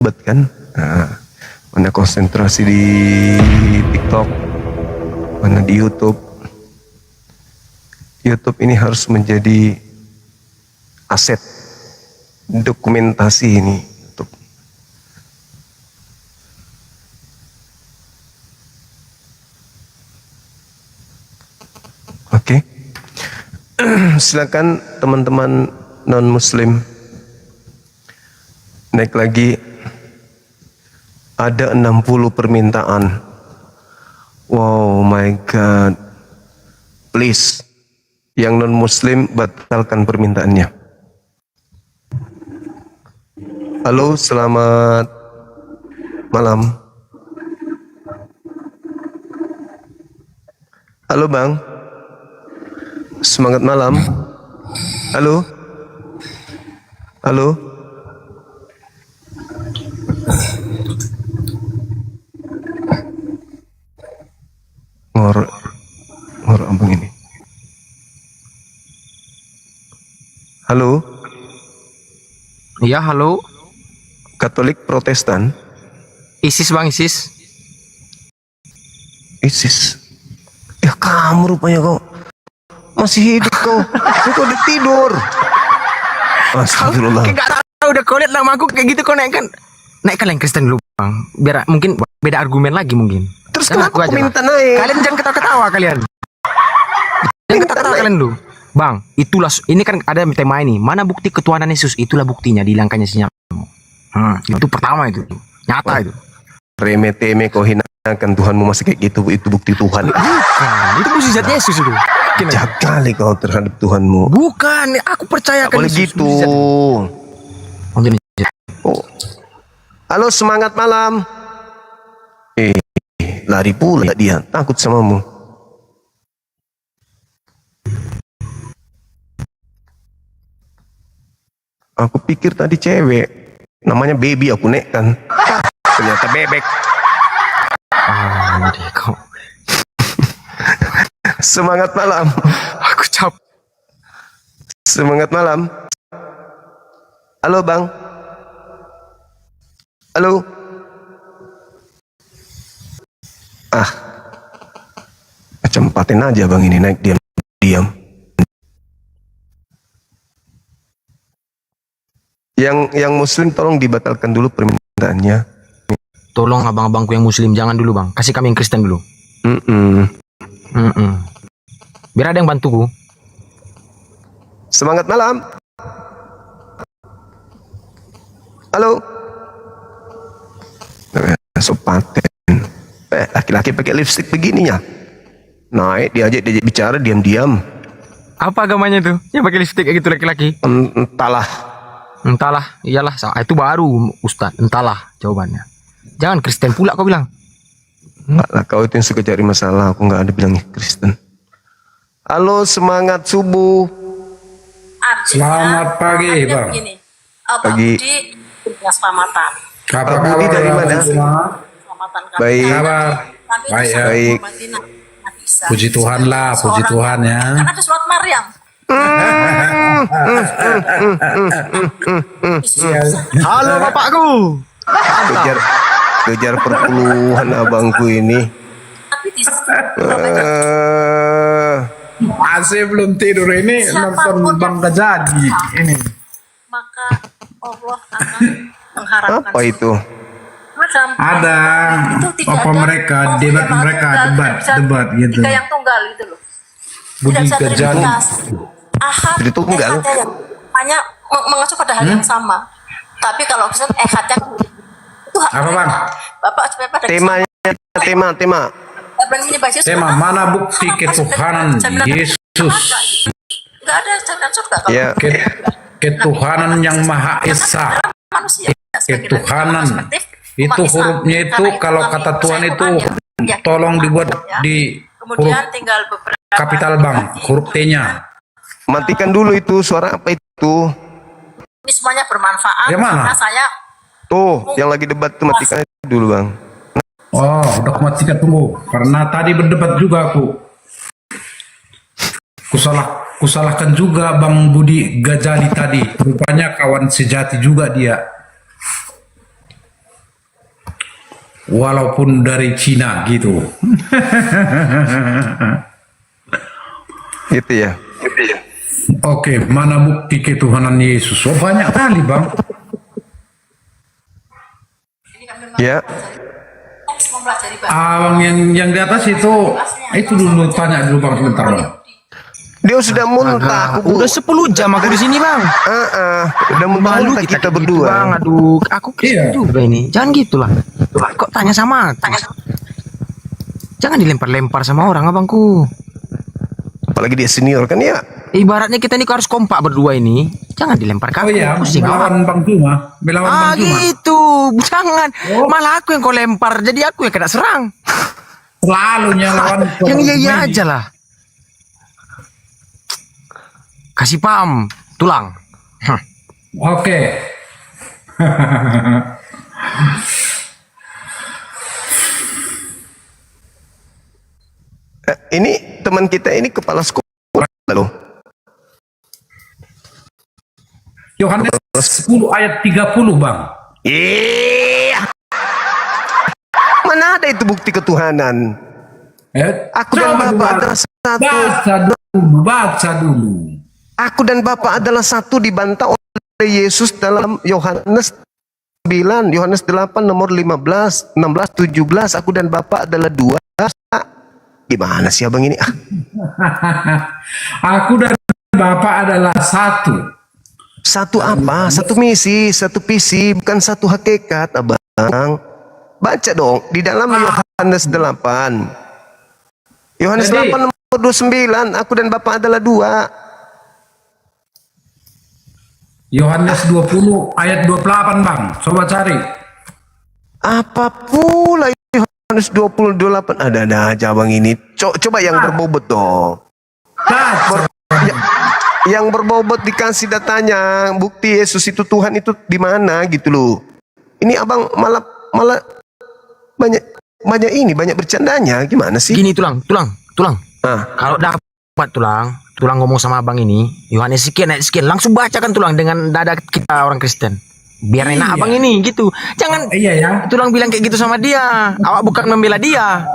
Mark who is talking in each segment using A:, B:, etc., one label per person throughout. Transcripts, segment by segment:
A: debat kan. Nah, mana konsentrasi di TikTok, mana di YouTube. YouTube ini harus menjadi aset dokumentasi ini. YouTube. Oke. Silakan teman-teman non-muslim. Naik lagi. Ada 60 permintaan. Wow my god. Please, yang non-muslim batalkan permintaannya. Halo, selamat malam. Halo bang. Semangat malam. Halo. Halo. Ngor abang ini. Halo.
B: Iya, halo.
A: Katolik Protestan.
B: ISIS bang, ISIS.
A: ISIS. Ya kamu rupanya kau masih hidup kau. Kau udah tidur. Astagfirullah.
B: Gak tahu udah kau lihat nama aku kayak gitu kau naikkan yang Kristen dulu bang. Biar mungkin beda argumen lagi mungkin.
A: Terus
B: Dan
A: kenapa kau minta
B: lah.
A: naik?
B: Kalian jangan ketawa-ketawa kalian. Jangan ketawa kalian dulu. Bang, itulah ini kan ada tema ini. Mana bukti ketuhanan Yesus? Itulah buktinya dihilangkannya sinyal. Itu pertama itu. Nyata itu.
A: Remeh-temeh kau hinakan Tuhanmu masih kayak gitu. Itu bukti Tuhan.
B: Bukan, itu mukjizat Yesus itu.
A: Jahat kali kau terhadap Tuhanmu.
B: Bukan, aku percayakan.
A: Boleh gitu. Oh. Halo, semangat malam. Lari pula dia, takut samamu. Aku pikir tadi cewek, namanya baby aku nek kan. Ternyata bebek.
B: Kau.
A: Semangat malam.
B: Aku capek.
A: Semangat malam. Halo bang. Halo. Cempatin aja bang ini naik diam. Yang muslim tolong dibatalkan dulu permintaannya.
B: Tolong abang-abangku yang muslim jangan dulu bang. Kasih kami yang Kristen dulu. Biar ada yang bantuku.
A: Semangat malam. Halo. Sopaten. Laki-laki pakai lipstick begininya. Naik diajak bicara diam-diam.
B: Apa agamanya tuh? Yang pakai lipstick kayak gitu laki-laki? Entahlah, iyalah. Itu baru Ustaz. Entahlah jawabannya. Jangan Kristen pula kau bilang.
A: Enggak lah, kau itu yang suka cari masalah. Aku nggak ada bilangnya Kristen. Halo, semangat subuh.
C: Selamat pagi, Bang.
A: Pagi.
D: Budi punya selamatan.
C: Apa
A: Budi
C: kabar
A: dari mana?
D: Selamatan kami.
A: Baik.
C: Kabar?
D: Kami
C: Baik,
D: bisa
C: ya.
A: Baik.
D: menghormati Nabi Isa.
C: Puji Tuhan lah, puji Tuhan ya.
D: Kan ada surat Maryam.
B: Halo bapakku.
A: Kejar perpuluhan abangku ini.
D: Tapi di
C: Masih belum tidur ini nonton Bang Gajadi ini.
D: maka Allah akan mengharapkan.
A: Apa itu?
D: Macam
C: Ada
D: itu tidak
C: apa
D: ada
C: mereka
D: Allah
C: debat
D: yang
C: mereka
D: tunggal,
C: debat gitu.
D: Tiga yang tunggal gitu loh.
C: Budi
D: Tidak bisa
C: Gajadi.
D: trinitas. Ahad,
A: Jadi tunggal.
D: ehadnya yang hanya mengacu pada hal yang sama. Tapi kalau bisa ehadnya itu
C: Apa Bang?
D: Bapak supaya pada
A: Temanya tema.
C: Tema mana bukti ketuhanan Yesus?
D: Enggak ada jaminan surga kalau
A: Ya.
C: Ketuhanan yang Maha Esa.
D: manusia.
C: Ketuhanan itu hurufnya itu kalau kata Tuhan itu tolong dibuat di huruf
D: Kemudian tinggal beberapa
C: kapital Bang, huruf T-nya.
A: Matikan dulu itu suara apa itu?
D: Ini semuanya bermanfaat
C: Yang mana?
D: karena saya
A: Tuh, yang lagi debat tuh matikan dulu bang.
C: Oh, udah matikan tunggu. Karena tadi berdebat juga aku. Kusalahkan juga Bang Budi Gajali tadi. Rupanya kawan sejati juga dia. walaupun dari Cina gitu.
A: Gitu ya.
C: Oke, mana bukti ketuhanan Yesus? Oh, banyak kali, Bang.
D: Ini kan memang
A: Ya.
D: mempelajari Bang.
C: Abang yang di atas itu dulu tanya dulu Bang sebentar, Bang.
A: Dia sudah muntah.
B: Udah 10 jam aku di sini, Bang.
A: Udah
B: Malu
A: muntah kita
B: kayak gitu,
A: berdua.
B: Bang. Aduh, aku
C: Iya.
B: juga ini. Jangan gitulah. Kok tanya sama aku? Jangan dilempar-lempar sama orang, abangku.
A: Apalagi dia senior kan ya.
B: Ibaratnya kita ini harus kompak berdua ini. Jangan dilempar ke
C: Oh
B: aku.
C: iya,
B: Pusing,
C: melawan Bang Juma, melawan Bang Juma.
B: gitu. Jangan.
C: Oh.
B: Malah aku yang kau lempar. Jadi aku yang kena serang.
C: Selalu lawan.
B: Yang iya-iya aja lah. Kasih paham. Tulang.
C: Oke.
A: Ini teman kita ini kepala sekolah loh.
C: Yohanes 10 ayat 30, Bang.
A: Iya. Mana ada itu bukti ketuhanan? Aku dan
C: Coba
A: Bapa
C: dulu,
A: adalah satu.
C: baca dulu.
A: Aku dan Bapa adalah satu dibantah oleh Yesus dalam Yohanes 9, Yohanes 8 nomor 15, 16, 17. Aku dan Bapa adalah dua. Gimana sih abang ini?
C: Aku dan Bapa adalah satu.
A: Satu apa? Satu misi, satu visi, bukan satu hakikat, abang. Baca dong di dalam Yohanes 8. Yohanes
C: Jadi,
A: 8 nomor 29, aku dan Bapa adalah dua.
C: Yohanes 20 ayat 28, Bang. Coba cari.
A: Apa pula Yohanes 28? Ada aja abang ini. Coba yang berbobot dong.
C: Baca.
A: Yang berbobot dikasih datanya, bukti Yesus itu Tuhan itu di mana gitu loh. Ini abang malah banyak bercandanya, gimana sih?
B: Gini tulang.
A: Ah,
B: Kalau dapat tulang ngomong sama abang ini, Yohanes sekian ayat sekian, langsung bacakan tulang dengan dada kita orang Kristen. Biar enak
C: Iya.
B: abang ini gitu. Jangan
C: Iya ya.
B: tulang bilang kayak gitu sama dia. Awak bukan membela dia.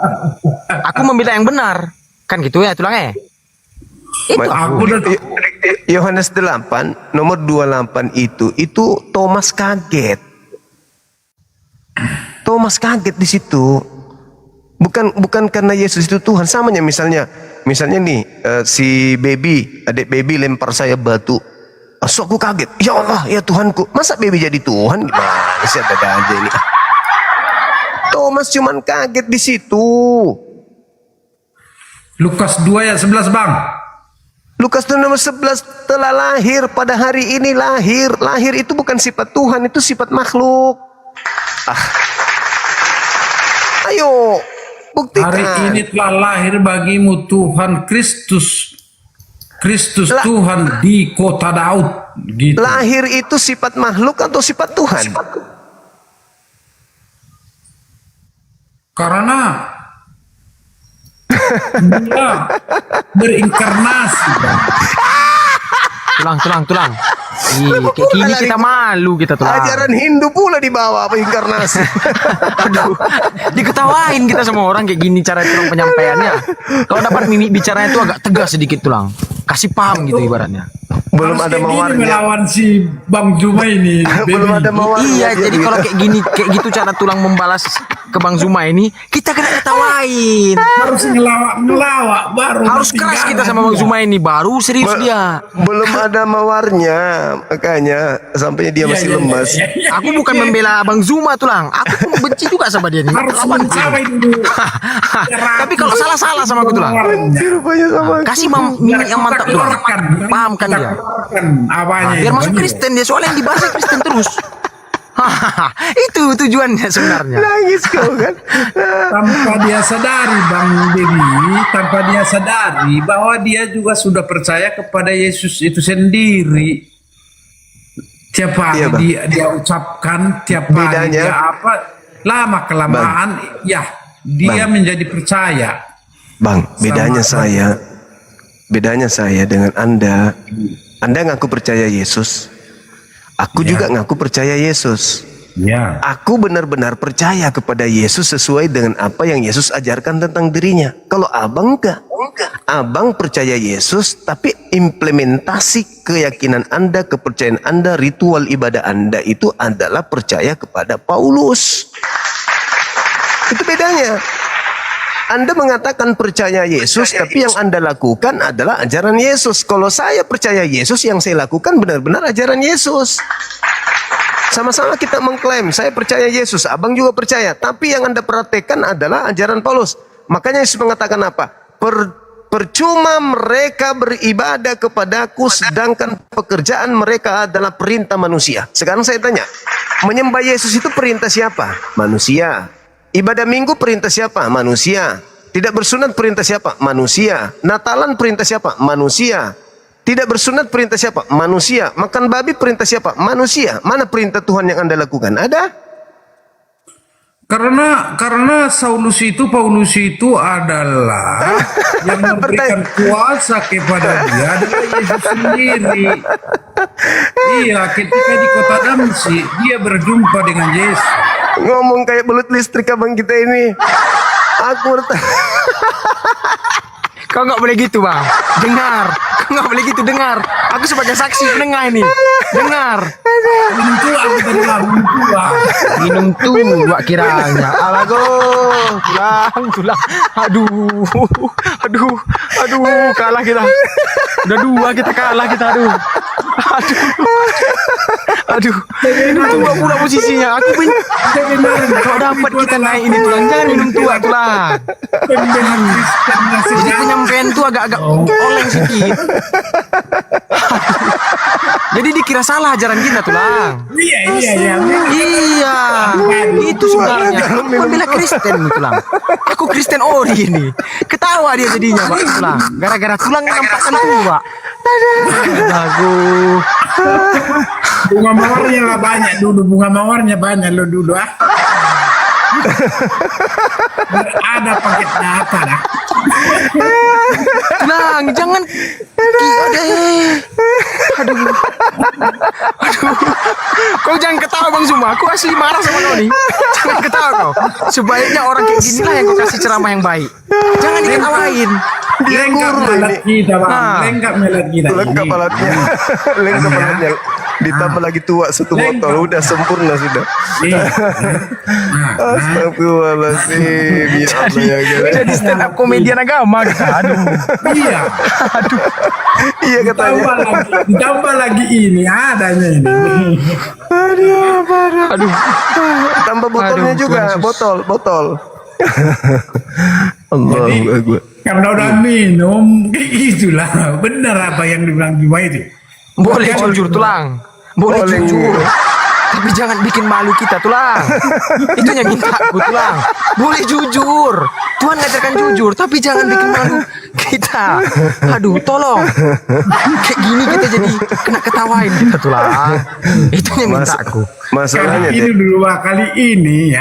B: Aku membela yang benar. Kan gitu ya tulangnya. Itu
C: Aku udah
A: Yohanes 8 nomor 28 itu Thomas kaget. Thomas kaget di situ. Bukan karena Yesus itu Tuhan, samanya misalnya nih si adik baby lempar saya batu. So aku kaget. Ya Allah, ya Tuhanku. Masa baby jadi Tuhan? Gimana sih, ada aja ini. Thomas cuman kaget di situ.
C: Lukas 2 ayat 11, Bang.
A: Lukas nomor 11 telah lahir pada hari ini lahir. Lahir itu bukan sifat Tuhan, itu sifat makhluk. Ayo, buktikan.
C: Hari ini telah lahir bagimu Tuhan Kristus. Tuhan di kota Daud. Gitu.
A: Lahir itu sifat makhluk atau sifat Tuhan?
C: Karena dia berinkarnasi, Bang.
B: tulang. Kayak gini kita malu kita tulang.
A: Ajaran Hindu pula dibawa apa inkarnasi.
B: Aduh, diketawain kita sama orang kayak gini cara tulang penyampaiannya. Kalau dapat mimik bicaranya itu agak tegas sedikit tulang. Kasih paham gitu ibaratnya.
A: Belum
C: Harus
A: ada
C: kayak gini
A: mawarnya.
C: melawan si Bang Juma ini.
A: Belum
C: baby.
A: ada mawarnya.
B: Iya, jadi kalau kayak gini, kayak gitu cara tulang membalas ke Bang Zuma ini, kita kena ketawain.
C: Harus ngelawak baru.
B: Harus keras kita sama Bang Zuma ini, baru serius dia.
A: Belum ada mawarnya, makanya sampainya dia masih lemas.
B: Aku bukan membela Bang Zuma tulang, aku pun benci juga sama dia nih.
C: Harus
B: Lawan dia.
C: mencapai dulu.
B: Tapi kalau salah sama aku tulang,
A: Rupanya sama.
B: kasih mimik yang mantap tulang, pahamkan dia.
C: Apanya?
B: Biar masuk Kristen dia, soalnya yang dibahas Kristen terus. Itu tujuannya sebenarnya.
A: Nangis kau kan.
C: Tanpa dia sadari, Bang Dewi, tanpa dia sadari bahwa dia juga sudah percaya kepada Yesus itu sendiri. Tiap hari
A: Iya, Bang.
C: dia ucapkan, tiap hari
A: Bedanya-
C: dia apa, lama kelamaan, ya dia
A: Bang.
C: menjadi percaya.
A: Bang, bedanya saya dengan Anda ngaku percaya Yesus. Aku juga ngaku percaya Yesus.
C: Ya.
A: Aku benar-benar percaya kepada Yesus sesuai dengan apa yang Yesus ajarkan tentang dirinya. Kalau abang enggak. Abang percaya Yesus, tapi implementasi keyakinan Anda, kepercayaan Anda, ritual ibadah Anda itu adalah percaya kepada Paulus. Itu bedanya. Anda mengatakan percaya Yesus, tapi yang Anda lakukan adalah ajaran Yesus. Kalau saya percaya Yesus, yang saya lakukan benar-benar ajaran Yesus. Sama-sama kita mengklaim, saya percaya Yesus, abang juga percaya. Tapi yang Anda praktekkan adalah ajaran Paulus. Makanya Yesus mengatakan apa? Percuma mereka beribadah kepadaku, sedangkan pekerjaan mereka adalah perintah manusia. Sekarang saya tanya, menyembah Yesus itu perintah siapa? Manusia. Ibadah minggu perintah siapa? Manusia. Tidak bersunat perintah siapa? Manusia. Natalan perintah siapa? Manusia. Tidak bersunat perintah siapa? Manusia. Makan babi perintah siapa? Manusia. Mana perintah Tuhan yang Anda lakukan? Ada?
C: Karena Paulus itu adalah yang memberikan kuasa kepada dia adalah Yesus sendiri. Iya, ketika di kota Damsyik dia berjumpa dengan Yesus.
A: Ngomong kayak belut listrik abang kita ini. Aku bertanya.
B: Kau nggak boleh gitu bang. Dengar. Kau nggak boleh gitu, dengar. Aku sebagai saksi pendengar ini. Dengar.
C: Minum tua aku tadi lah, minum tua.
B: Minum tua kiranya. Alago. Tulang. Aduh. Kalah kita. Udah 2 kita kalah kita. Aduh. Minum tua pula posisinya. Aku kalau dapat kita naik ini tulang. Jangan minum tua tulang. Jadi penyampaian tuh agak oleng sedikit. Jadi dikira salah ajaran kita tulang.
C: Iya.
B: Iya. Itu sebenarnya. Aku membela Kristen tulang. Aku Kristen ori ini. Ketawa dia jadinya Pak tulang. Gara-gara tulang nampakkan tua. Aduh.
C: Bunga mawarnya lah banyak dulu, bunga mawarnya banyak lo dulu ah. Ada paketnya apa dah?
B: Tulang, jangan. Aduh. Kau jangan ketawa Bang Zuma. Aku asli marah sama kau nih. Jangan ketawa kau. Sebaiknya orang kayak gini lah yang kau kasih ceramah yang baik. Jangan diketawain.
C: Lengkap melat kita bang, lengkap melat kita.
A: Lengkap alatnya. Lengkap alatnya. Ditambah lagi tua 1 botol. Udah sempurna sudah. Astagfirullahaladzim. Ya Allah ya Allah.
B: Jadi stand up komedian agama kita. Aduh.
C: Iya.
A: Iya katanya.
C: Ditambah lagi ini adanya ini.
B: Aduh.
A: Tambah botolnya
B: Aduh,
A: juga.
B: Tuhan Yesus.
A: Botol. Allahu Akbar.
C: Karena udah minum kayak gitulah. Benar apa yang dibilang Juma itu.
B: Boleh jujur tulang. Boleh jujur. Tapi jangan bikin malu kita tulang. Itu yang minta aku tulang. Boleh jujur. Tuhan ngajarkan jujur, tapi jangan bikin malu kita. Aduh, tolong. Kayak gini kita jadi kena ketawain kita tulang. Itu yang minta aku.
A: Masalahnya
C: Kali ini dulu Pak, kali ini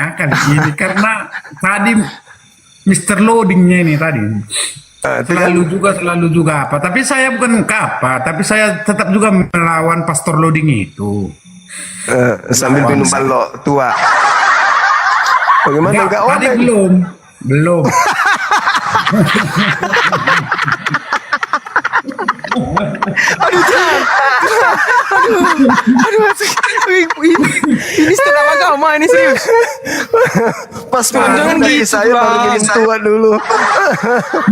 C: karena tadi Mr. Loadingnya ini tadi. Selalu juga apa. Tapi saya bukan apa, tapi saya tetap juga melawan pastor loading itu.
A: sambil minum balok tua. Bagaimana enggak
C: tadi
A: online?
C: belum.
B: Ini stand agama ini serius.
A: Pas
B: Jangan
A: dari
B: gitu,
A: saya baru
B: Bang.
A: minum tua dulu.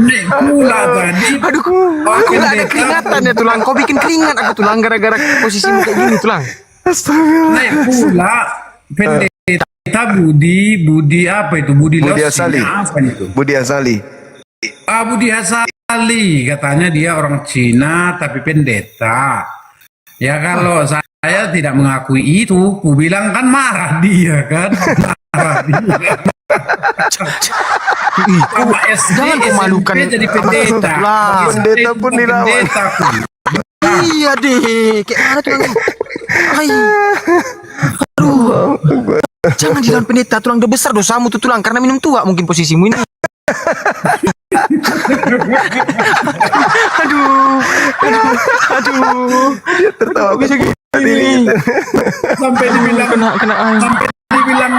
C: Nek pula tadi.
B: Aduh, aku nggak ada keringatan ya tulang. Kau bikin keringat aku tulang gara-gara posisimu kayak gini tulang.
C: Naik pula pendeta Budi apa itu? Budi
A: Budi
C: Losi,
A: Asali.
C: apa itu?
A: Budi Asali.
C: Budi Asali katanya dia orang Cina tapi pendeta. Ya kalau saya tidak mengakui itu, ku bilang kan marah dia kan. Marah dia. Sama SD,
B: Jangan kau malukan
C: SMP jadi pendeta.
B: Lah.
A: Pendeta pun dilawan.
C: Pendeta pun.
B: Iya deh, kayak mana tulang? Hai. Aduh. Jangan dilawan pendeta, tulang udah besar dosamu tuh tulang karena minum tua mungkin posisimu ini. Aduh.
A: Tertawa
B: Bisa gini.
C: Sampai dibilang
B: Kena air.
C: sampai bilang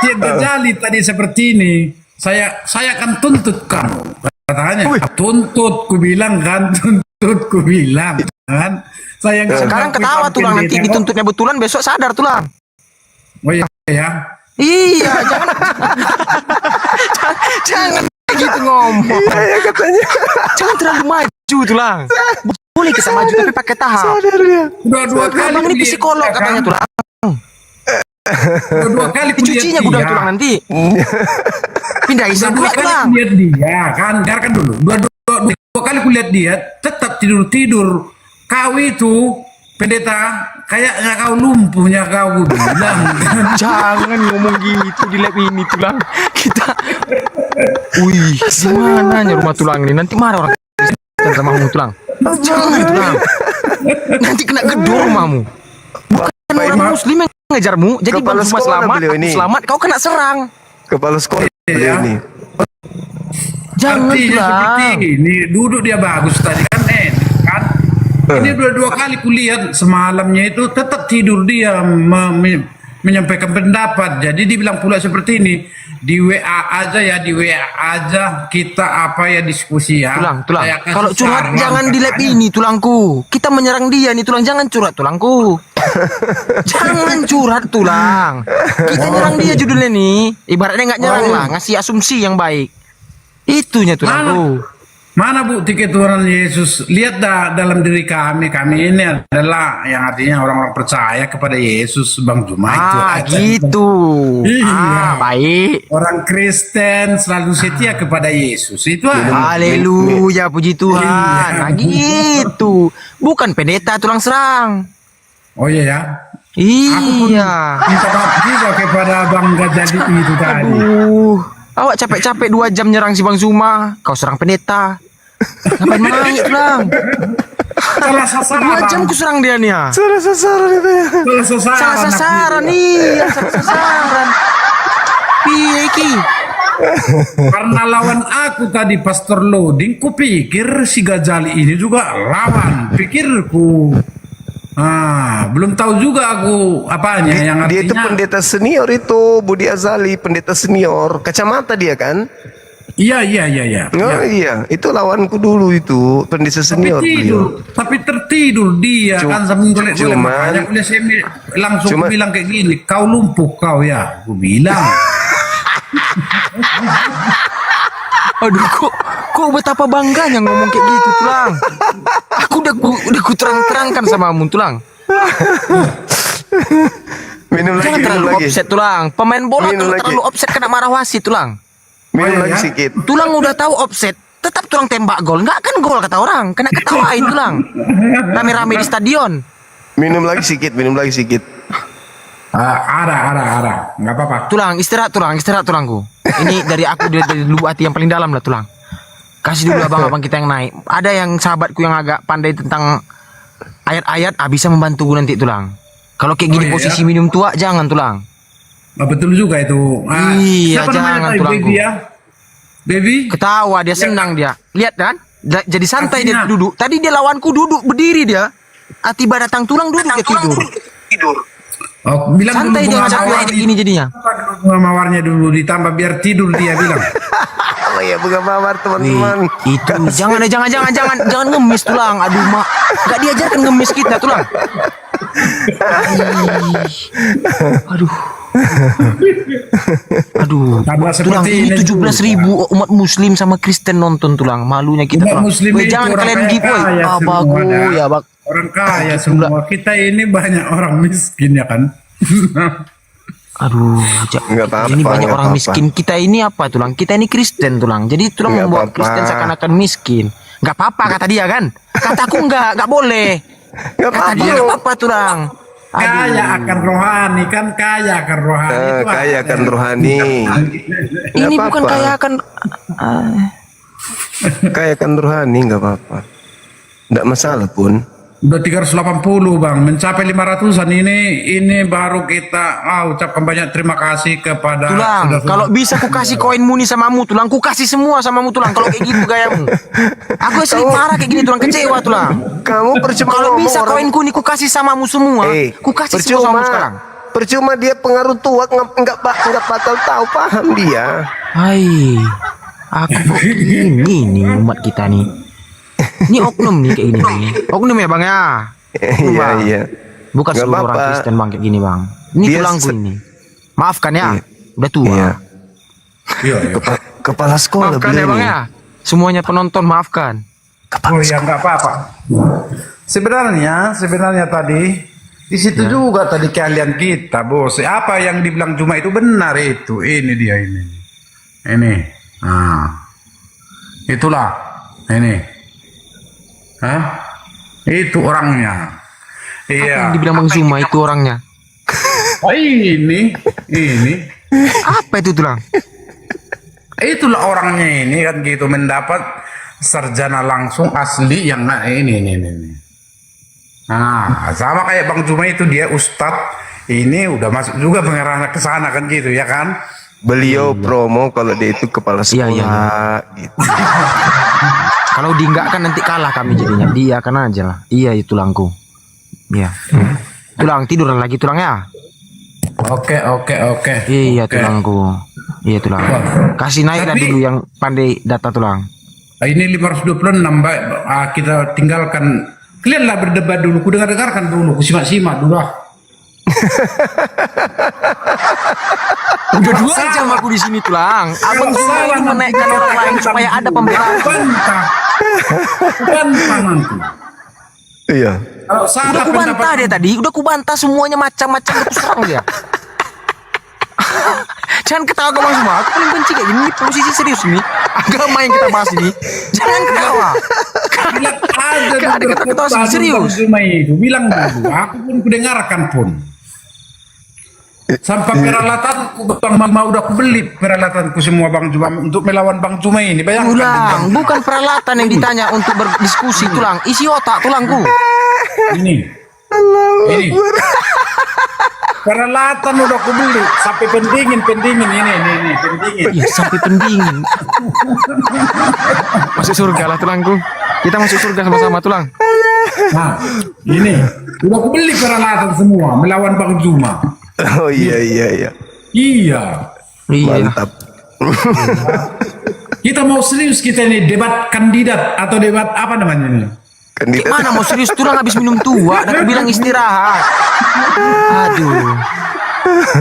C: Cik Gajali tadi seperti ini, saya akan tuntut kamu. Katanya, tuntut, ku bilang kan, tuntut, ku bilang kan. Saya nggak
B: Sekarang
C: mengakui
B: ketawa
C: Pak
B: tulang, nanti
C: Pendeta.
B: dituntutnya betulan, besok sadar tulang.
C: Oh iya ya.
B: Iya, jangan gitu ngomong.
A: Iya katanya.
B: Jangan terlalu maju tulang. Boleh kita maju tapi pakai tahap.
A: Sadar dia.
C: Udah dua kali
B: Abang ini
C: kulihat
B: psikolog
C: dia,
B: katanya
C: kan?
B: tulang.
C: Udah dua kali kulihat
B: Dicucinya
C: dia.
B: gudang tulang nanti. Pindahin
C: Udah dua
B: sampai
C: kali
B: tulang.
C: kulihat dia kan, dengarkan dulu. Dua kali kulihat dia tetap tidur. Kau itu pendeta kayaknya kau lumpuhnya kau bilang.
B: Jangan ngomong gitu di lab ini tulang. Kita. Wih, gimana nya rumah tulang ini? Nanti marah orang Kristen sama kamu tulang. Jangan tulang. Nanti kena gedor rumahmu. Bukan orang muslim yang ngejarmu. Jadi
A: Kepala
B: bang cuma
A: sekolah
B: selamat,
A: beliau
B: aku
A: ini.
B: selamat, kau kena serang.
A: Kepala sekolah
C: Iya.
A: ini.
B: Jangan
C: Artinya seperti
B: tulang.
C: ini, duduk dia bagus tadi kan kan. Ini dua kali kulihat semalamnya itu tetap tidur dia menyampaikan pendapat. Jadi dibilang pula seperti ini, di WA aja kita apa ya diskusi ya.
B: Tulang.
C: Saya kasih
B: Kalau curhat
C: saran
B: jangan di lab
C: katanya.
B: ini tulangku. Kita menyerang dia nih tulang, jangan curhat tulangku. Jangan curhat tulang. Kita nyerang dia judulnya nih. Ibaratnya nggak nyerang lah, ngasih asumsi yang baik. Itunya tulangku.
C: Mana bukti ketuhanan Yesus? Lihat dalam diri kami ini adalah yang artinya orang-orang percaya kepada Yesus, Bang Juma itu aja.
B: Gitu.
C: Iya.
B: Baik.
C: Orang Kristen selalu setia kepada Yesus. Itu aja.
B: Haleluya, puji Tuhan. Nah, gitu. Bukan pendeta tulang serang.
C: Oh iya ya.
B: Iya.
C: Minta maaf juga kepada Bang Gajali itu tadi.
B: Awak capek-capek 2 jam nyerang si Bang Zuma, kau serang pendeta. Ngapain naik tulang?
C: Salah sasaran.
B: 2 jam ku serang dia nih ya.
A: Salah sasaran itu ya.
C: Salah sasaran.
B: Salah sasaran nih, salah sasaran. Piye iki?
C: Karena lawan aku tadi Pastor Loading, kupikir si Gajali ini juga lawan. Pikirku. Belum tahu juga aku apanya yang
A: Dia itu
C: artinya.
A: pendeta senior itu, Budi Azali, pendeta senior. Kacamata dia kan?
C: Iya.
A: Oh iya, itu lawanku dulu itu, pendeta senior beliau.
C: Tapi tertidur dia kan sambil golek-golek.
A: cuman-
C: Makanya udah saya langsung
A: cuman-
C: bilang kayak gini, kau lumpuh kau ya, aku bilang.
B: Aduh, kok betapa bangganya ngomong kayak gitu tulang. Aku udah ku terang-terangkan sama kamu tulang.
A: Minum lagi,
B: Jangan
A: minum
B: terlalu
A: lagi.
B: offset tulang. Pemain bola
A: Minum
B: kalau
A: lagi.
B: terlalu offset kena marah wasit tulang.
A: Minum
C: Oh, iya,
A: lagi
C: ya?
A: sedikit.
B: Tulang udah tahu offset, tetap tulang tembak gol. Nggak akan gol kata orang. Kena ketawain tulang. Rame-rame di stadion.
A: Minum lagi sedikit, minum lagi sedikit.
C: Ada. Nggak apa-apa.
B: Tulang, istirahat tulangku. Ini dari aku dari lubuk hati yang paling dalam lah tulang. Kasih dulu abang-abang kita yang naik. Ada yang sahabatku yang agak pandai tentang ayat-ayat, bisa membantu nanti tulang. Kalau kayak gini
C: Oh, iya,
B: posisi
C: ya?
B: minum tua, jangan tulang.
C: Betul juga itu.
B: Iya,
C: siapa namanya
B: jangan
C: tadi,
B: tulangku.
C: Baby ya? Baby?
B: Ketawa dia, senang dia. Lihat kan? Jadi santai dia
C: Artinya-
B: duduk. Tadi dia lawanku duduk berdiri dia. Tiba datang tulang duduk dia tidur.
C: Oh, bilang
B: Santai dia
C: dulu bunga
B: ngajak
C: mawar
B: kayak gini jadinya.
C: bunga mawarnya dulu ditambah biar tidur dia bilang.
A: Oh iya, bukan mawar teman-teman.
B: Itu jangan ngemis tulang. Aduh mak, gak diajarkan ngemis kita tulang. Aduh.
C: Sama
B: Tulang
C: seperti
B: ini
C: ini
B: 17.000 umat muslim sama Kristen nonton tulang. Malunya kita
C: Umat
B: tulang.
C: muslim
B: Weh,
C: itu
B: jangan
C: orang
B: kalian
C: kaya
B: gitu.
C: kaya semua
B: Bagus
C: dah.
B: ya bak.
C: Orang kaya semua. Kita ini banyak orang miskin ya kan.
B: Aduh,
A: Nggak apa-apa,
B: ini banyak
A: nggak
B: orang
A: apa-apa.
B: miskin. Kita ini apa tulang? Kita ini Kristen tulang. Jadi tulang
A: Nggak
B: membuat
A: apa-apa.
B: Kristen seakan-akan miskin. Nggak apa-apa kata dia kan? Kataku nggak boleh.
A: Nggak
B: Kata dia nggak apa-apa tulang.
C: Kaya akan rohani kan, kaya akan rohani. Itu
A: Kaya
C: ada.
A: akan rohani. Nggak
B: Ini bukan
A: apa-apa.
B: kayak akan
A: Kaya akan rohani, nggak apa-apa. Nggak masalah pun.
C: Udah 380 bang, mencapai 500an ini baru kita ucapkan banyak terima kasih kepada
B: tulang.
C: saudara-saudara.
B: Kalau bisa ku kasih koin muni samamu tulang, ku kasih semua samamu tulang. Kalau kayak gitu gayamu, aku sering marah kayak gini tulang, kecewa tulang.
A: Kamu percuma
B: Kalau
A: ngomong
B: bisa
A: orang.
B: koinku nih ku kasih samamu semua, ku kasih semua samamu sekarang.
A: percuma dia pengaruh tua, nggak bakal tahu paham dia.
B: Hai, aku ini umat kita nih. Ini oknum nih kayak gini nih. Oknum ya bang ya.
A: Iya
B: Bang.
A: iya.
B: Bukan
A: Nggak
B: seluruh orang
A: apa-apa.
B: Kristen bang kayak gini bang. Ini
A: Dia
B: tulangku ini. Maafkan ya,
A: Iya.
B: udah tua.
A: Iya.
C: Iya, iya.
A: Kepala sekolah
B: Maafkan ya
A: beliau
B: bang
A: ini.
B: ya. Semuanya penonton maafkan.
C: Oh ya nggak apa-apa. Sebenarnya tadi di situ juga tadi kalian kita bos. Apa yang dibilang Juma itu benar itu. Ini dia ini. Ini. Nah. Itulah. Ini. Hah? Itu orangnya.
B: Apa
C: Iya.
B: yang dibilang bang Zuma itu orangnya?
C: Oh, ini.
B: Apa itu tulang?
C: Itulah orangnya ini kan gitu mendapat sarjana langsung asli yang ini. Nah, sama kayak Bang Juma itu dia ustadz ini udah masuk juga pengarahnya ke sana kan gitu ya kan?
A: Beliau promo kalau dia itu kepala
B: Iya,
A: sekolah
B: iya,
A: gitu.
B: Kalau di enggak kan nanti kalah kami jadinya. Dia kan aja lah. Iya itu tulangku. Iya. Tulang tiduran lagi tulangnya.
C: Oke.
B: Iya
C: Oke.
B: tulangku. Iya tulang. Kasih naik dah
C: Tapi-
B: dulu yang pandai data tulang.
C: Ini 526 Mbak. Kita tinggalkan. Kalian lah berdebat dulu. Ku dengarkan dulu. Ku simak dulu lah.
B: Udah 2 jam aku di sini tulang. Abang Zuma ini menaikkan orang lain supaya ada pembelaan.
C: Bantah nanti.
A: Iya.
C: Kalau
B: Udah
C: salah
B: kubantah dia tadi. Udah kubantah semuanya macam-macam terus terang dia. Jangan ketawa Bang Zuma. Aku paling benci kayak gini. Ini posisi serius nih. Agama yang kita bahas ini. Jangan ketawa.
C: Lihat aja
B: Gak ada kata-kata serius.
C: Cuma itu bilang dulu. Aku pun kudengarkan pun. Sampai peralatan Bang Mama udah aku beli peralatanku semua Bang Juma untuk melawan Bang Juma ini. Bayangkan.
B: Tulang, bukan peralatan yang ditanya untuk berdiskusi tulang. Isi otak tulangku.
C: Ini. Ini. Peralatan udah aku beli sampai pendingin ini pendingin.
B: Iya sampai pendingin. Masuk surga lah tulangku. Kita masuk surga sama-sama tulang.
C: Nah, ini udah aku beli peralatan semua melawan Bang Juma.
A: Oh iya.
C: Iya.
B: Iya.
A: Mantap.
C: Kita mau serius kita ini debat kandidat atau debat apa namanya ini?
B: Kayak
A: Kandidat.
B: mana mau serius tulang habis minum tua. Dan aku bilang istirahat. Aduh.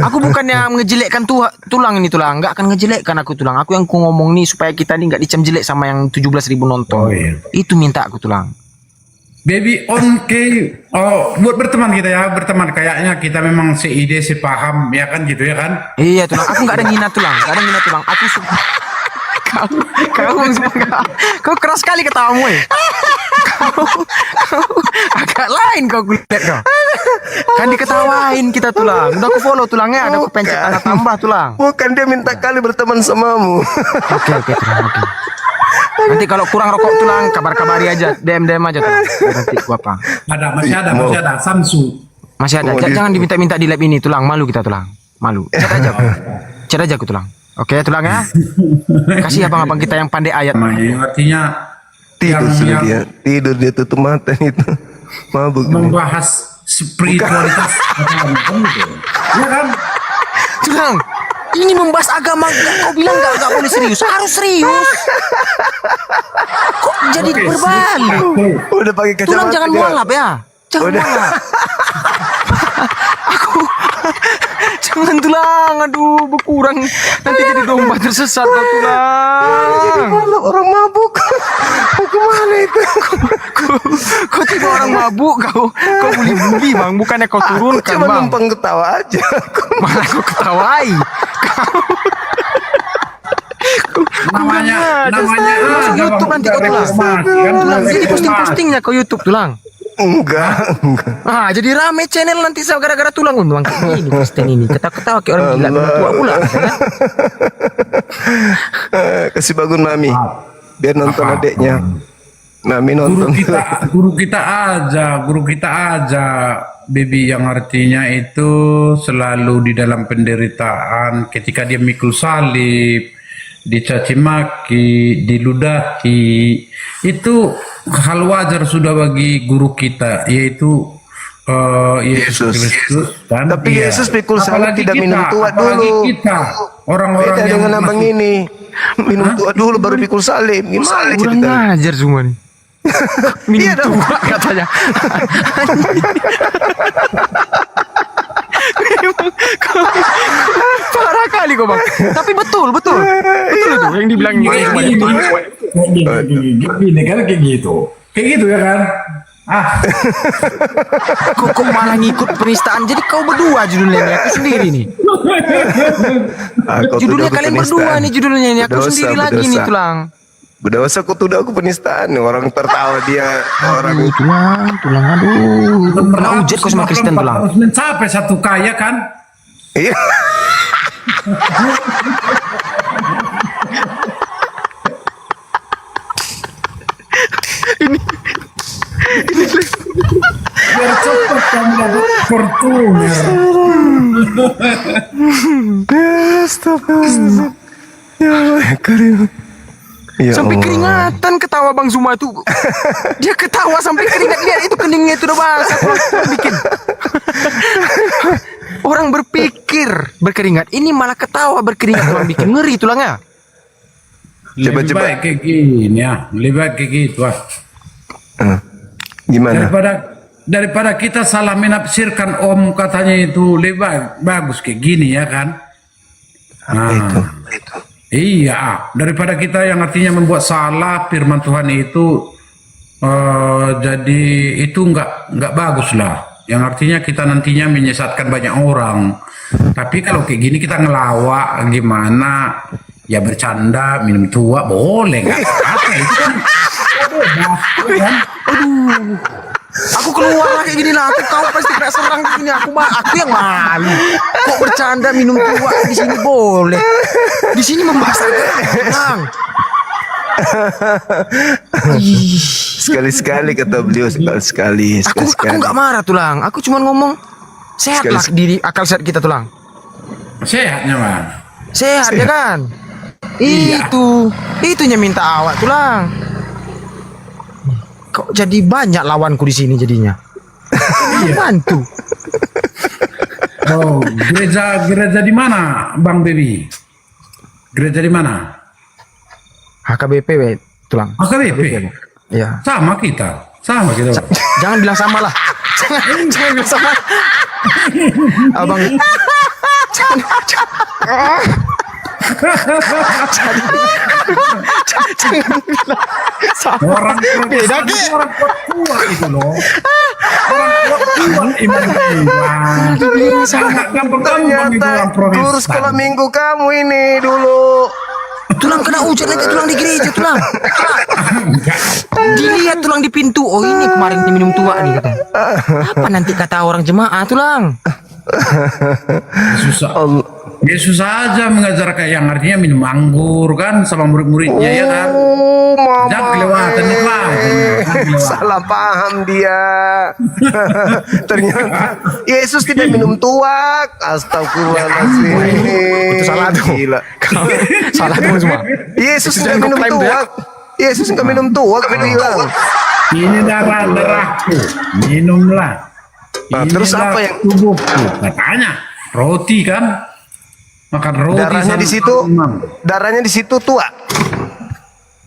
B: Aku bukannya ngejelekkan tulang ini tulang. Nggak akan ngejelekkan aku tulang. Aku yang ku ngomong nih supaya kita nih nggak dicam jelek sama yang 17.000 nonton.
C: Oh, iya.
B: Itu minta aku tulang.
C: Baby on ke buat berteman kita ya berteman kayaknya kita memang seide sepaham ya kan gitu ya kan.
B: Iya tulang. Aku nggak ada ngina tulang. Nggak ada ngina tulang. Aku suka. Kau kau keras sekali ketawamu ya. Kau agak lain kau kulihat kau. Kan diketawain kita tulang. Udah aku follow tulangnya. Ada aku pencet tanda tambah tulang.
A: Bukan dia minta kali berteman samamu.
B: Oke tulang. Oke. Nanti kalau kurang rokok tulang kabar-kabari aja. DM aja tulang. Nanti gua apa?
C: Masih ada Samsu.
B: Masih ada.
A: Oh,
B: Jangan diminta-minta di lab ini tulang. Malu kita tulang. Malu. Chat aja aku tulang. Oke tulang ya. Kasih abang-abang kita yang pandai ayat.
C: Artinya
A: Tidur sudah
C: yang
A: dia. Tidur dia tutup mata itu. Mabuk. dia.
C: membahas spiritualitas kan gitu. Ya kan?
B: Tulang. Ini membahas agama. Kau bilang nggak boleh serius. Harus serius. Kok jadi
C: Oke,
B: berbalik?
A: Udah pakai kacamata.
B: Tulang jangan
A: dia.
B: mualaf ya. Jangan
A: Udah.
B: mualaf. Aku jangan tulang. Aduh berkurang. Nanti jadi domba tersesat kau tulang.
A: Malam orang mabuk. Mau kemana itu?
B: Kau tiba orang mabuk kau bully bang. Bukannya kau turunkan
A: Cuma
B: bang.
A: numpang ketawa aja.
B: Malah kau ketawai.
C: Namanya
B: Masuk YouTube nanti kau tulang. Tulang jadi posting-postingnya kau YouTube tulang.
A: Enggak.
B: Ah, jadi rame channel nanti saya gara-gara tulang untung ini Kristen ini. Ketawa-ketawa kayak orang gila memang tua pula katanya.
A: Kasih bangun mami. Biar nonton
C: Apa?
A: adeknya. Mami nonton.
C: Guru kita aja baby yang artinya itu selalu di dalam penderitaan ketika dia mikul salib, dicaci maki, diludahi, itu hal wajar sudah bagi guru kita, yaitu Yesus Kristus kan.
A: Tapi
C: Iya.
A: Yesus pikul salib
C: Apalagi
A: tidak
C: kita,
A: minum tua
C: apalagi
A: dulu.
C: kita orang-orang
A: Beda
C: yang
A: dengan abang
C: masih-
A: ini. Minum tua dulu baru pikul salib. Gimana
B: Kurang
A: ceritanya?
B: ngajar semua nih. Minum
A: Iya dong.
B: tua katanya. Parah kali kok bang. Tapi betul betul itu yang dibilang
C: Kayak gini kan kayak gitu ya kan.
B: kok malah ngikut penistaan. Jadi kau berdua judulnya nih, aku sendiri nih.
A: Aku
B: Judulnya
A: tuduh
B: kalian
A: penistaan.
B: berdua nih judulnya nih. Aku
A: Berdosa,
B: sendiri lagi nih
A: berdosa.
B: tulang.
A: Berdosa aku tuduh aku penistaan. Orang tertawa dia orang
B: Tulang aduh. Kena ujat kau sama Kristen tulang.
C: Harus mencapai satu kaya kan.
A: Iya.
C: Biar cepat kamu dapat Fortuner.
A: Astagfirullah. Ya Allah, Karim. Ya
B: Sampai
A: Allah.
B: keringatan ketawa Bang Zuma itu. Dia ketawa sampai keringat. Lihat itu keningnya itu udah basah. Orang bikin. Orang berpikir berkeringat. Ini malah ketawa berkeringat. Orang bikin ngeri tulangnya.
C: Lebih
A: Coba.
C: baik kayak gini ya. Lebih baik kayak gitu ah.
A: Gimana?
C: Daripada kita salah menafsirkan om katanya itu lebih bagus kayak gini ya kan.
A: Apa itu?
C: Iya, daripada kita yang artinya membuat salah firman Tuhan itu jadi itu nggak bagus lah. Yang artinya kita nantinya menyesatkan banyak orang. Tapi kalau kayak gini kita ngelawak gimana? Ya bercanda, minum tua boleh nggak apa itu kan. Kan?
B: Aku keluar lah kayak gini lah. Aku kau pasti kena serang di sini. Aku yang malu. Kok bercanda minum tua di sini boleh. Di sini membahas tenang.
A: Sekali-sekali kata beliau sekali-sekali.
B: Aku
A: Sekali-sekali.
B: nggak marah tulang. Aku cuma ngomong sehat lah diri akal sehat kita tulang.
C: Sehatnya bang.
B: Sehat ya kan? Itunya minta awak tulang. Kok jadi banyak lawanku di sini jadinya? Bantu.
C: Oh, gereja di mana, Bang Bebi? Gereja di mana?
B: HKBP we, tulang.
C: AKBP.
B: Iya.
C: Sama kita.
B: Jangan bilang sama lah. Jangan bilang sama. Abang.
C: Orang Protestan itu orang tua itu loh. Orang tua iman kita. Sangat gampang itu orang
A: Guru sekolah
C: Protestan.
A: minggu kamu ini dulu.
B: Tulang kena hujan lagi tulang di gereja tulang. Dilihat tulang di pintu. Oh ini kemarin diminum tua nih kata. Apa nanti kata orang jemaah tulang?
C: Susah. Yesus saja mengajar kayak yang artinya minum anggur kan sama murid-muridnya ya kan.
A: Oh,
C: Jangan
A: mama.
C: kelewatan lah.
A: Salah paham dia. Ternyata Yesus tidak minum tuak. Astagfirullahaladzim.
B: Itu salah tuh.
A: Gila.
B: Salah tuh semua.
A: Yesus
B: Jangan
A: tidak minum
B: klaim dia.
A: tuak. Yesus nggak minum tuak, dia bilang.
C: Ini darahku, minumlah.
A: Nah, terus
C: Inilah
A: apa yang-
C: tubuhku, katanya roti kan? Makan roti.
A: Darahnya di situ, darahnya di situ tua.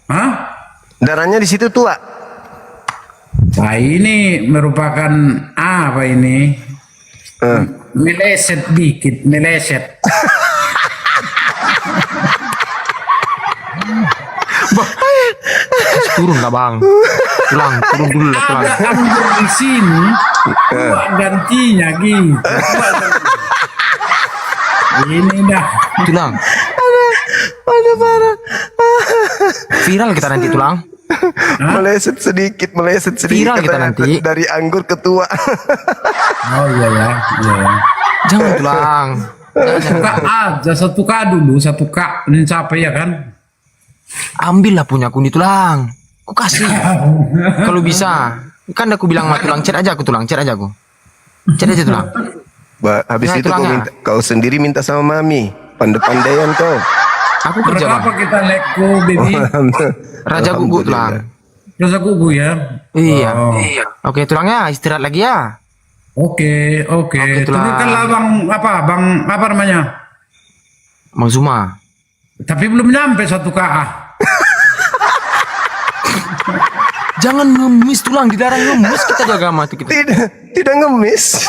C: Hah?
A: Darahnya di situ tua.
C: Nah ini merupakan apa ini? Meleset dikit, meleset.
B: Turun lah bang. Turun dulu lah tulang.
C: Ada anggur di sini, buat gantinya gitu. Ini dah.
B: Tulang.
A: Aduh parah.
B: Viral kita nanti tulang.
A: Meleset sedikit
B: Viral kita
A: katanya,
B: nanti.
A: dari anggur ke tua.
C: Oh iya ya, iya ya.
B: Jangan tulang.
C: Kak aja satu kak dulu, satu kak ini capek ya kan?
B: Ambillah punya aku nih tulang. Aku kasih. Kalau bisa. Kan aku bilang sama tulang, chat aja aku tulang, chat aja aku. Chat aja tulang.
A: Habis
B: Nah,
A: itu
B: tulangnya.
A: kau sendiri minta sama mami. Pandai-pandaian kau.
B: Aku kerja
C: Berapa
B: bang.
C: kita leko baby?
B: Raja gugu tulang.
C: Rasa kuku ya.
B: Iya.
C: Oh.
B: Oke tulangnya istirahat lagi ya.
C: Oke, oke.
B: itulah.
C: Turunkanlah bang apa namanya?
B: Bang Zuma.
C: Tapi belum nyampe 1 KA.
B: Jangan ngemis tulang, dilarang ngemis kita jaga mati kita.
A: Tidak ngemis.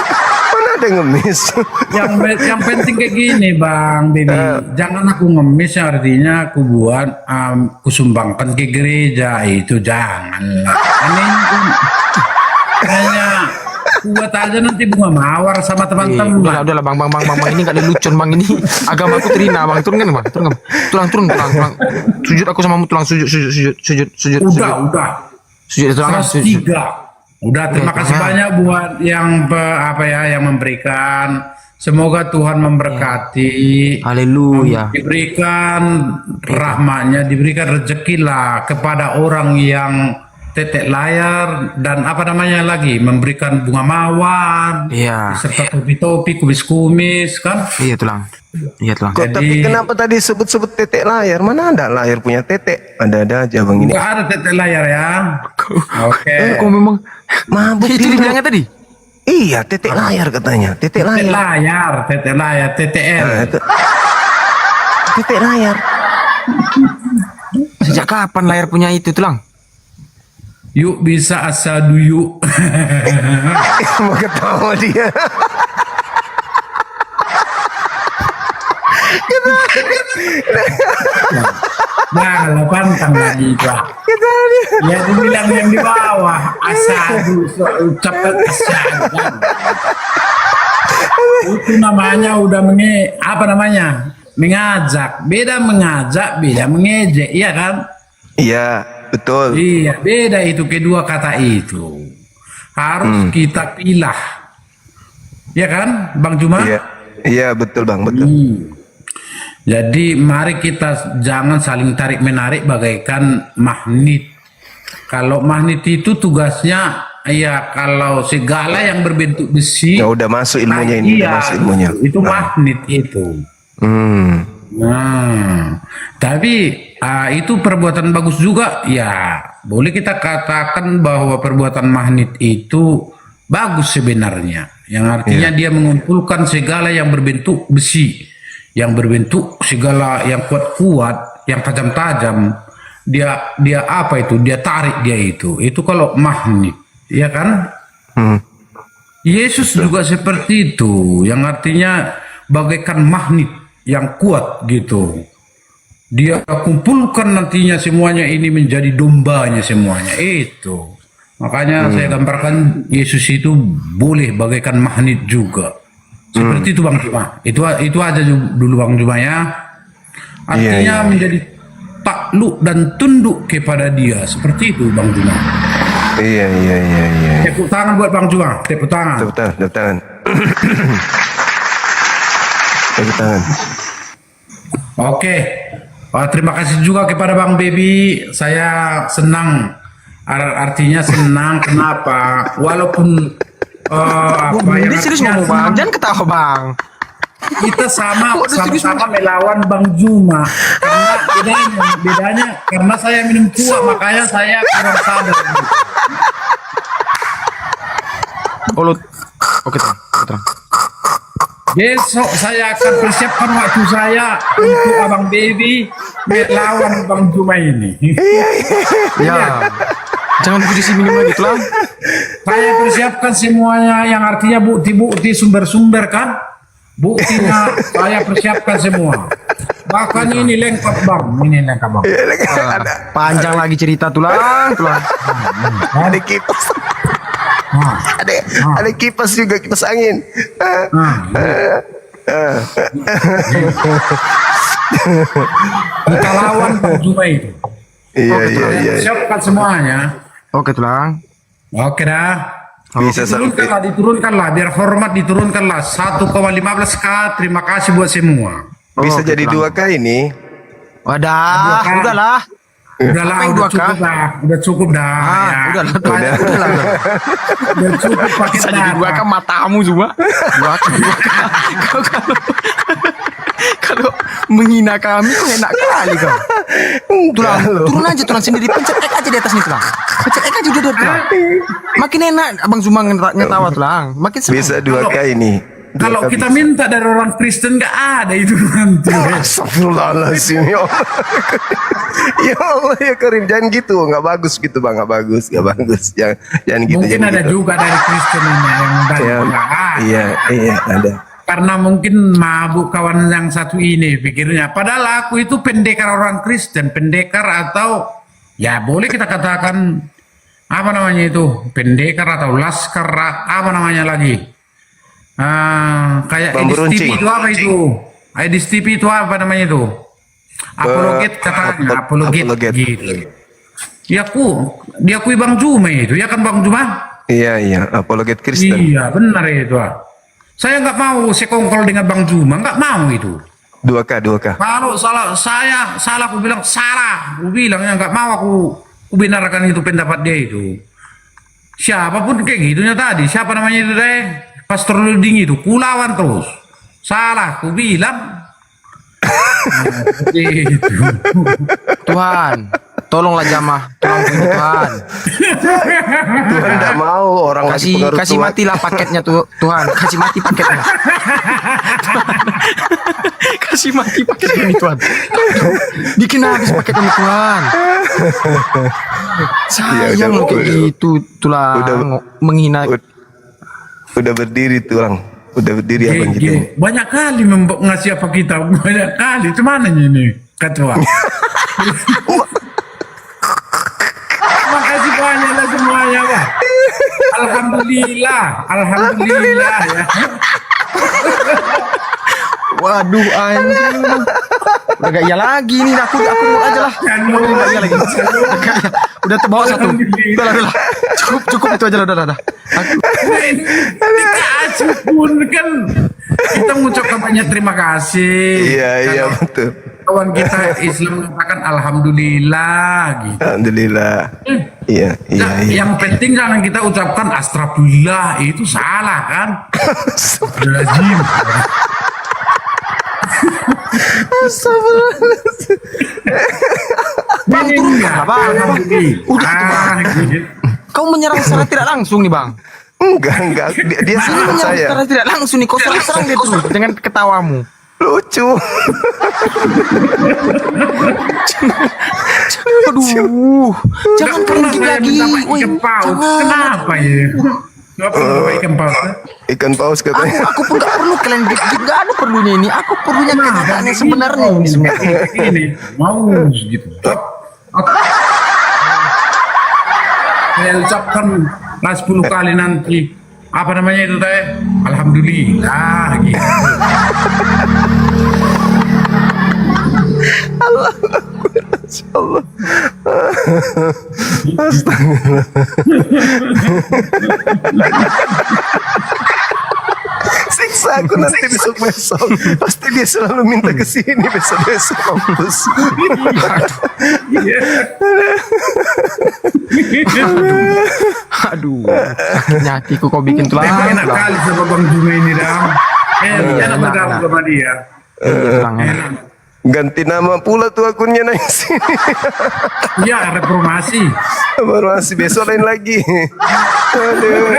A: Mana ada ngemis?
C: Yang penting kayak gini Bang Beni, jangan aku ngemis artinya aku buat aku sumbangkan ke gereja, itu janganlah. Hanya buat aja nanti bunga mawar sama teman-teman.
B: Udahlah bang ini nggak ada lucon bang, ini agamaku terina bang, turun kan bang, tulang. Sujud aku sama tulang, sujud.
C: Udah.
B: Sujud tulang.
C: 103. Udah, terima kasih banyak buat yang yang memberikan. Semoga Tuhan memberkati.
B: Haleluya.
C: Diberikan rahmatnya, diberikan rezeki lah kepada orang yang tetek layar dan apa namanya lagi, memberikan bunga mawar,
B: Iya.
C: serta topi-topi, kumis-kumis kan.
B: Iya tulang.
A: Kok tapi kenapa tadi sebut-sebut tetek layar? Mana ada layar punya tetek? Ada aja bang ini.
C: Enggak ada tetek layar ya. Oke.
B: Kok memang
A: Mabuk
B: itu
A: dia.
B: dibilangnya tadi?
A: Iya, tetek layar katanya. Tetek layar.
C: Tetek layar, TTL.
A: Nah, itu. Tetek layar.
B: Sejak kapan layar punya itu tulang?
C: Yuk bisa asadu yuk.
A: Mau ketawa dia.
C: Nah, pantang lagi Pak. Ya dibilang yang di bawah asadu, ucapan asadu. Itu namanya udah apa namanya? Mengajak. Beda mengajak, beda mengejek, iya kan?
A: Iya, betul.
C: Iya, beda itu kedua kata itu. Harus kita pilah. Ya kan, Bang Juma?
A: Iya, betul bang, betul.
C: Jadi mari kita jangan saling tarik menarik bagaikan magnet. Kalau magnet itu tugasnya ya kalau segala yang berbentuk besi.
A: Ya udah masuk ilmunya ini, udah masuk ilmunya.
C: Itu magnet itu. Nah, tapi itu perbuatan bagus juga. Ya, boleh kita katakan bahwa perbuatan magnet itu bagus sebenarnya. Yang artinya dia mengumpulkan segala yang berbentuk besi, yang berbentuk segala yang kuat-kuat, yang tajam-tajam. Dia apa itu? Dia tarik dia itu. Itu kalau magnet, ya kan? Yesus juga seperti itu, yang artinya bagaikan magnet yang kuat gitu. Dia kumpulkan nantinya semuanya ini menjadi dombanya semuanya itu. Makanya saya gambarkan Yesus itu boleh bagaikan magnet juga. Seperti itu Bang Juma. Itu aja dulu Bang Juma ya. Artinya menjadi takluk dan tunduk kepada Dia. Seperti itu Bang Juma.
A: Iya.
C: Tepuk tangan buat Bang Juma. Tepuk tangan.
A: Tepuk tangan. Tepuk tangan.
C: Oke. Terima kasih juga kepada Bang Baby. Saya senang. Artinya senang. Kenapa? Walaupun
B: Ini serius ngomong bang, jangan ketawa bang.
C: kita sama-sama melawan Bang Juma, karena bedanya karena saya minum tua makanya saya kurang sadar.
B: Oke terang.
C: Besok saya akan persiapkan waktu saya untuk Abang Baby melawan Bang Juma ini.
B: Ya, jangan posisi minum lagi lah.
C: Saya persiapkan semuanya, yang artinya bukti-bukti sumber-sumber kan. Buktinya saya persiapkan semua. Bahkan ini lengkap Bang,
B: Panjang lagi cerita tulang.
A: Ada kipas. Ada kipas juga, kipas angin.
C: Kita lawan Bang Juma itu.
A: Iya.
C: Siapkan semuanya.
B: Oke tulang.
C: Oke dah.
A: Bisa sampai.
C: Diturunkanlah, biar hormat diturunkanlah 1,15K. Terima kasih buat semua.
A: Bisa
B: Oke,
A: jadi
B: tulang.
A: 2K ini.
B: Wadah, udahlah.
C: Udahlah,
B: Apa yang
C: udah
B: 2K?
C: cukup dah. Udah cukup dah. Ya.
B: Udahlah.
C: Udah cukup pakai
B: Bisa jadi 2K matamu juga. 2K. Kalau menghina kami kok enak kali kau. Tulang, turun aja tulang sendiri, pencet X aja di atas nih tulang. Pencet X aja udah tulang. Makin enak Abang Zuma ngetawa tulang. Makin senang.
A: Bisa 2K ini.
C: Kalau
A: 2K
C: kita
A: bisa.
C: minta dari orang Kristen nggak ada itu nanti.
A: Astagfirullahaladzim ya Allah. Ya Allah ya Karim, jangan gitu, nggak bagus gitu bang, nggak bagus, jangan gitu.
C: Mungkin
A: jangan
C: ada
A: gitu.
C: juga dari Kristen ini yang bantu.
A: Ya,
C: Ah,
A: iya ada.
C: karena mungkin mabuk kawan yang satu ini pikirnya. Padahal aku itu pendekar orang Kristen, pendekar atau ya boleh kita katakan apa namanya itu, pendekar atau laskar apa namanya lagi? Kayak
A: Bambu
C: Edis TV
A: runcing.
C: itu apa itu? Edis TV itu apa namanya itu? Apologet katanya, apologet.
A: apologet.
C: Gitu. Ya diakui Bang Juma itu, ya kan Bang Juma?
A: Iya, apologet Kristen.
C: Iya benar itu. Saya nggak mau sekongkol dengan Bang Juma, nggak mau itu.
A: 2K.
C: Kalau saya salah, aku bilang salah. Aku bilangnya nggak mau aku benarkan itu pendapat dia itu. Siapapun kayak gitunya tadi. Siapa namanya itu deh? Pastor Luding itu. Kulawan terus. Salah, aku bilang. Nah, itu.
B: Tuhan, tolonglah jamaah, tolong Tuhan.
A: Tuhan tidak mau orang lagi pengaruh
B: Kasih
A: Tuhan.
B: matilah paketnya Tuhan, kasih mati paketnya. Kasih mati paketnya ini Tuhan. Bikin habis paketnya Tuhan. Sayang
A: udah,
B: lo kayak
A: udah.
B: gitu tulang menghina.
A: Udah berdiri tulang. Udah berdiri abang kita.
C: Gini, banyak kali ngasih apa kita, banyak kali. Cuman ini ketua. Terima kasih banyak lah semuanya, Pak. Alhamdulillah ya.
B: Waduh anjing. Udah gak iya lagi nih, aku mau aja lah. Udah gak iya lagi. Udah terbawa satu. Udah. Cukup itu aja lah, udah.
C: Dikasih pun kan kita mengucapkan banyak terima kasih.
A: Iya,
C: Kalau
A: betul.
C: kawan kita Islam mengatakan alhamdulillah gitu.
A: Alhamdulillah. Iya.
C: Yang penting jangan kita ucapkan astagfirullah, itu salah kan? Astagfirullahaladzim.
B: Bang,
C: Ini
B: turun
C: enggak,
B: lah, Bang.
C: alhamdulillah.
B: Udah, itu, Bang.
C: Gitu.
B: Kau menyerang secara tidak langsung nih Bang.
A: Enggak. Dia
B: Ini
A: sama
B: menyerang
A: saya.
B: secara tidak langsung nih, kau serang dia terus dengan ketawamu.
A: Lucu.
B: Aduh, jangan
C: Nggak pernah
B: pergi
C: saya
B: lagi.
C: minta pakai
B: Woi,
C: ikan paus.
B: jangan.
C: Kenapa ya? Nggak pernah pakai ikan paus.
A: Ikan paus katanya.
B: Aku pun gak perlu kalian gigit, gak ada perlunya ini. Aku perlunya kenyataannya sebenarnya ini sebenarnya.
C: Ini mau gitu. Saya ucapkan lah 10 kali nanti. Apa namanya itu teh? Alhamdulillah gitu.
A: Allah. Astagfirullah. Siksa aku nanti besok. Pasti dia selalu minta ke sini besok mampus.
B: Aduh, sakitnya hatiku kau bikin tulang.
C: Enak kali sama Bang Juma ini dah. Enak bergabung sama dia.
B: Tulang, enak.
C: Enak.
A: Ganti nama pula tuh akunnya naik sini.
C: Ya reformasi.
A: Baru masih besok lain lagi. Aduh.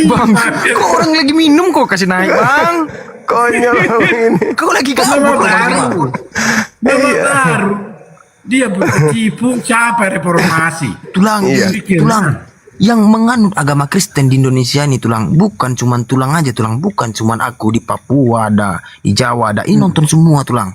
B: Bang, kok orang lagi minum kok kasih naik Bang?
A: Konyol ini.
B: Kau lagi
C: Nama
B: gabut Bang.
C: baru. Nama baru. Dia bertipu siapa reformasi.
B: Tulang,
A: Iya.
B: tulang. Yang menganut agama Kristen di Indonesia ini tulang, bukan cuman tulang aja tulang, bukan cuman aku di Papua ada, di Jawa ada, ini nonton semua tulang.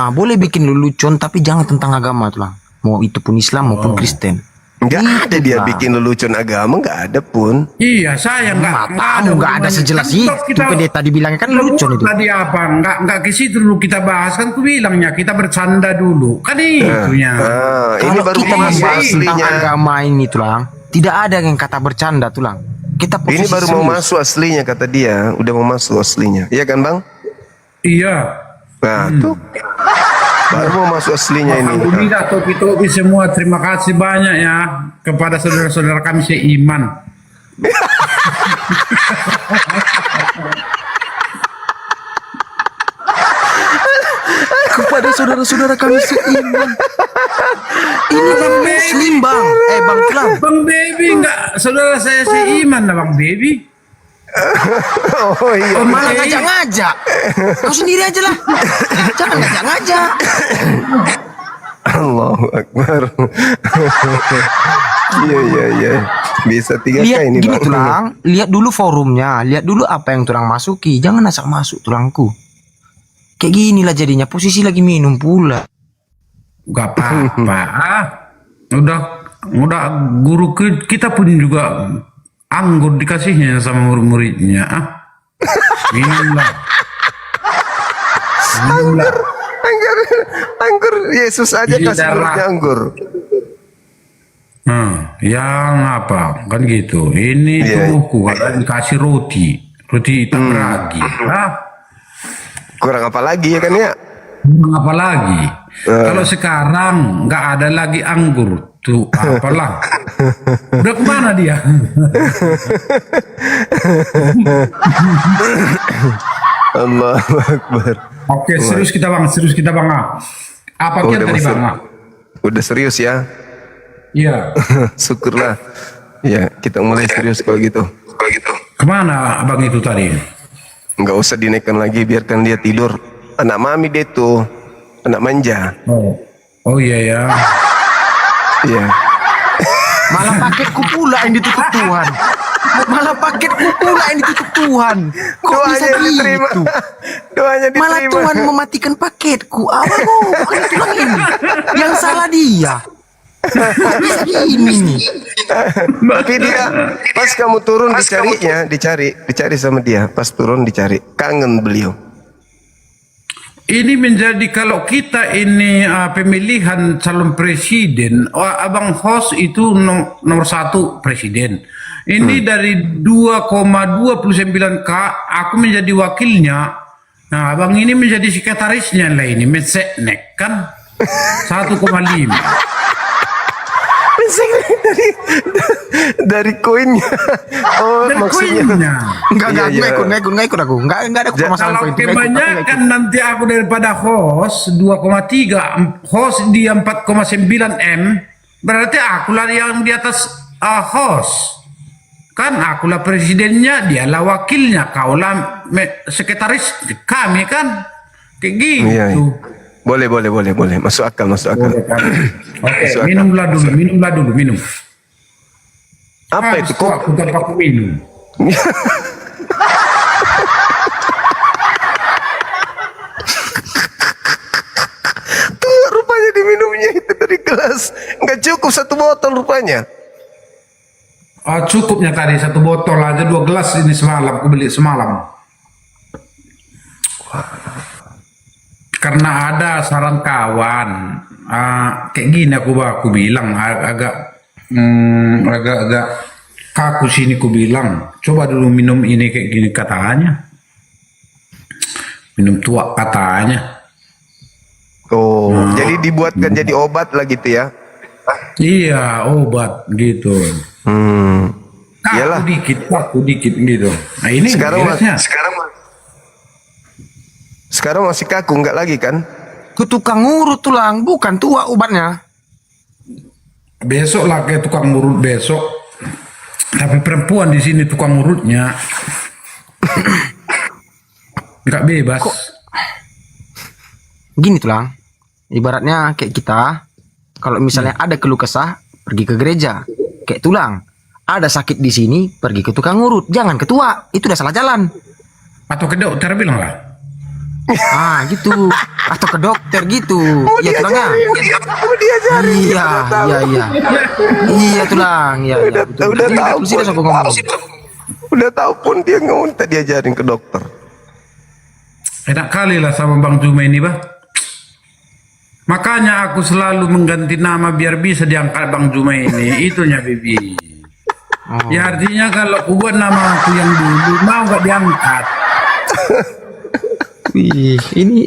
B: Boleh bikin lelucon tapi jangan tentang agama tulang. Mau itu pun Islam maupun Kristen.
A: Enggak ada
B: Itu,
A: dia
B: Bang.
A: bikin lelucon agama, enggak ada pun.
C: Iya, saya
B: Matamu nggak ada
C: hubungannya.
B: sejelas
C: Kan
B: itu.
C: kita
B: Pendeta dibilangnya kan lelucon itu.
C: Tadi apa? Enggak ke situ dulu kita bahas kan, ku bilangnya kita bercanda dulu. Kan itunya.
A: Ini
B: Kalau
A: baru
B: kita
A: masuk
B: membahas tentang
A: aslinya.
B: agama ini tulang, tidak ada yang kata bercanda tulang. Kita
A: Ini
B: posisi
A: baru mau
B: serius.
A: masuk aslinya kata dia, udah mau masuk aslinya. Iya kan, Bang?
C: Iya.
A: Nah, tuh. Baru mau masuk aslinya ini.
C: Alhamdulillah topi-topi semua. Terima kasih banyak ya kepada saudara-saudara kami seiman.
B: saudara-saudara kami seiman. Ini
C: Bang
B: Muslim bang. Bang Klam.
C: Bang Baby enggak saudara saya seiman lah Bang Baby.
A: Oh iya.
B: Oh, malah ngajak-ngajak. Kau sendiri aja lah. Jangan ngajak-ngajak.
A: Allahu Akbar. Iya. Bisa 3K
B: Lihat
A: ini
B: gini
A: bang.
B: tulang. Lihat dulu forumnya. Lihat dulu apa yang turang masuki. Jangan asal masuk tulangku. Kayak gini lah jadinya. Posisi lagi minum pula.
C: Gak apa-apa. Udah guru kita pun juga anggur dikasihnya sama murid-muridnya. Minumlah.
A: Anggur Yesus aja
C: Jadi
A: kasih
C: darah.
A: muridnya anggur.
C: Yang apa? Kan gitu. Ini
A: Iya.
C: tubuhku kalau dikasih roti hitam ragi.
A: Kurang apa lagi ya kan ya?
C: Apa lagi? Kalau sekarang nggak ada lagi anggur, tuh apalah. Udah kemana dia?
A: Allahu Akbar.
C: Oke, serius kita bang. Apa
A: Oh,
C: kian
A: udah
C: tadi
A: masuk.
C: bang?
A: Udah serius ya?
C: Iya.
A: Syukurlah. Ya, kita mulai serius kalau gitu.
C: Kemana abang itu tadi?
A: Nggak usah dinaikkan lagi, biarkan dia tidur. Anak mami dia tuh, anak manja.
C: Oh iya ya.
A: Iya.
B: Malah paketku pula yang ditutup Tuhan. Malah paketku pula yang ditutup Tuhan. Kok bisa
A: Doanya diterima.
B: gitu?
A: Doanya diterima.
B: Malah Tuhan mematikan paketku. Bukan tulang ini. Yang salah dia. Kok bisa gini nih?
A: Tapi dia pas kamu turun dicari sama dia. Pas turun dicari, kangen beliau.
C: Ini menjadi kalau kita ini pemilihan calon presiden, abang host itu nomor 1 presiden. Ini dari 2,29K, aku menjadi wakilnya. Nah, abang ini menjadi sekretarisnya lah ini, Meseknek kan 1,5.
A: Dari koinnya. Oh,
C: Dan
A: maksudnya.
C: koinnya.
B: Enggak
A: Iya.
B: nggak ikut aku. Enggak ada permasalahan
C: Kalau
B: poin itu. Nggak ikut, aku nggak
C: kebanyakan
B: ikut.
C: nanti aku daripada host 2,3, host di 4,9 M, berarti akulah yang di atas host. Kan akulah presidennya, dialah wakilnya, kaulah sekretaris kami kan. Kayak gitu.
A: Iya. Boleh. Masuk akal.
C: Oke,
A: Masuk akal.
C: minumlah dulu.
A: Apa itu kok?
C: Aku tanpa aku minum.
A: Tuh rupanya diminumnya itu dari gelas. Nggak cukup 1 botol rupanya.
C: Cukupnya tadi 1 botol aja, 2 gelas ini semalam, aku beli semalam. Karena ada saran kawan, kayak gini aku bilang agak kaku sini, aku bilang coba dulu minum ini kayak gini katanya, minum tua katanya.
A: Oh, jadi dibuatkan jadi obat lah gitu ya?
C: Iya, obat gitu.
A: Iyalah.
C: Kaku dikit gitu. Nah ini beresnya.
A: Sekarang masih kaku, nggak lagi kan?
B: Ke tukang urut tulang, bukan tua obatnya.
C: Besok lah kayak tukang urut besok. Tapi perempuan di sini tukang urutnya nggak bebas.
B: Gini tulang. Ibaratnya kayak kita, kalau misalnya ada keluh kesah, pergi ke gereja. Kayak tulang. Ada sakit di sini, pergi ke tukang urut. Jangan ke tua, itu udah salah jalan.
C: Atau ke dokter bilang lah.
B: Gitu. Atau ke dokter gitu. Iya tulangnya.
A: Mau diajarin.
B: Iya. Iya tulang. Iya.
A: Udah tahu
B: Terus dia sampai ngomong.
A: Udah tahu pun dia nggak minta diajarin ke dokter.
C: Enak kali lah sama Bang Juma ini, bah. Makanya aku selalu mengganti nama biar bisa diangkat Bang Juma ini. Itunya Bibi. Ya artinya kalau aku buat nama aku yang dulu mau gak diangkat.
B: Wih, ini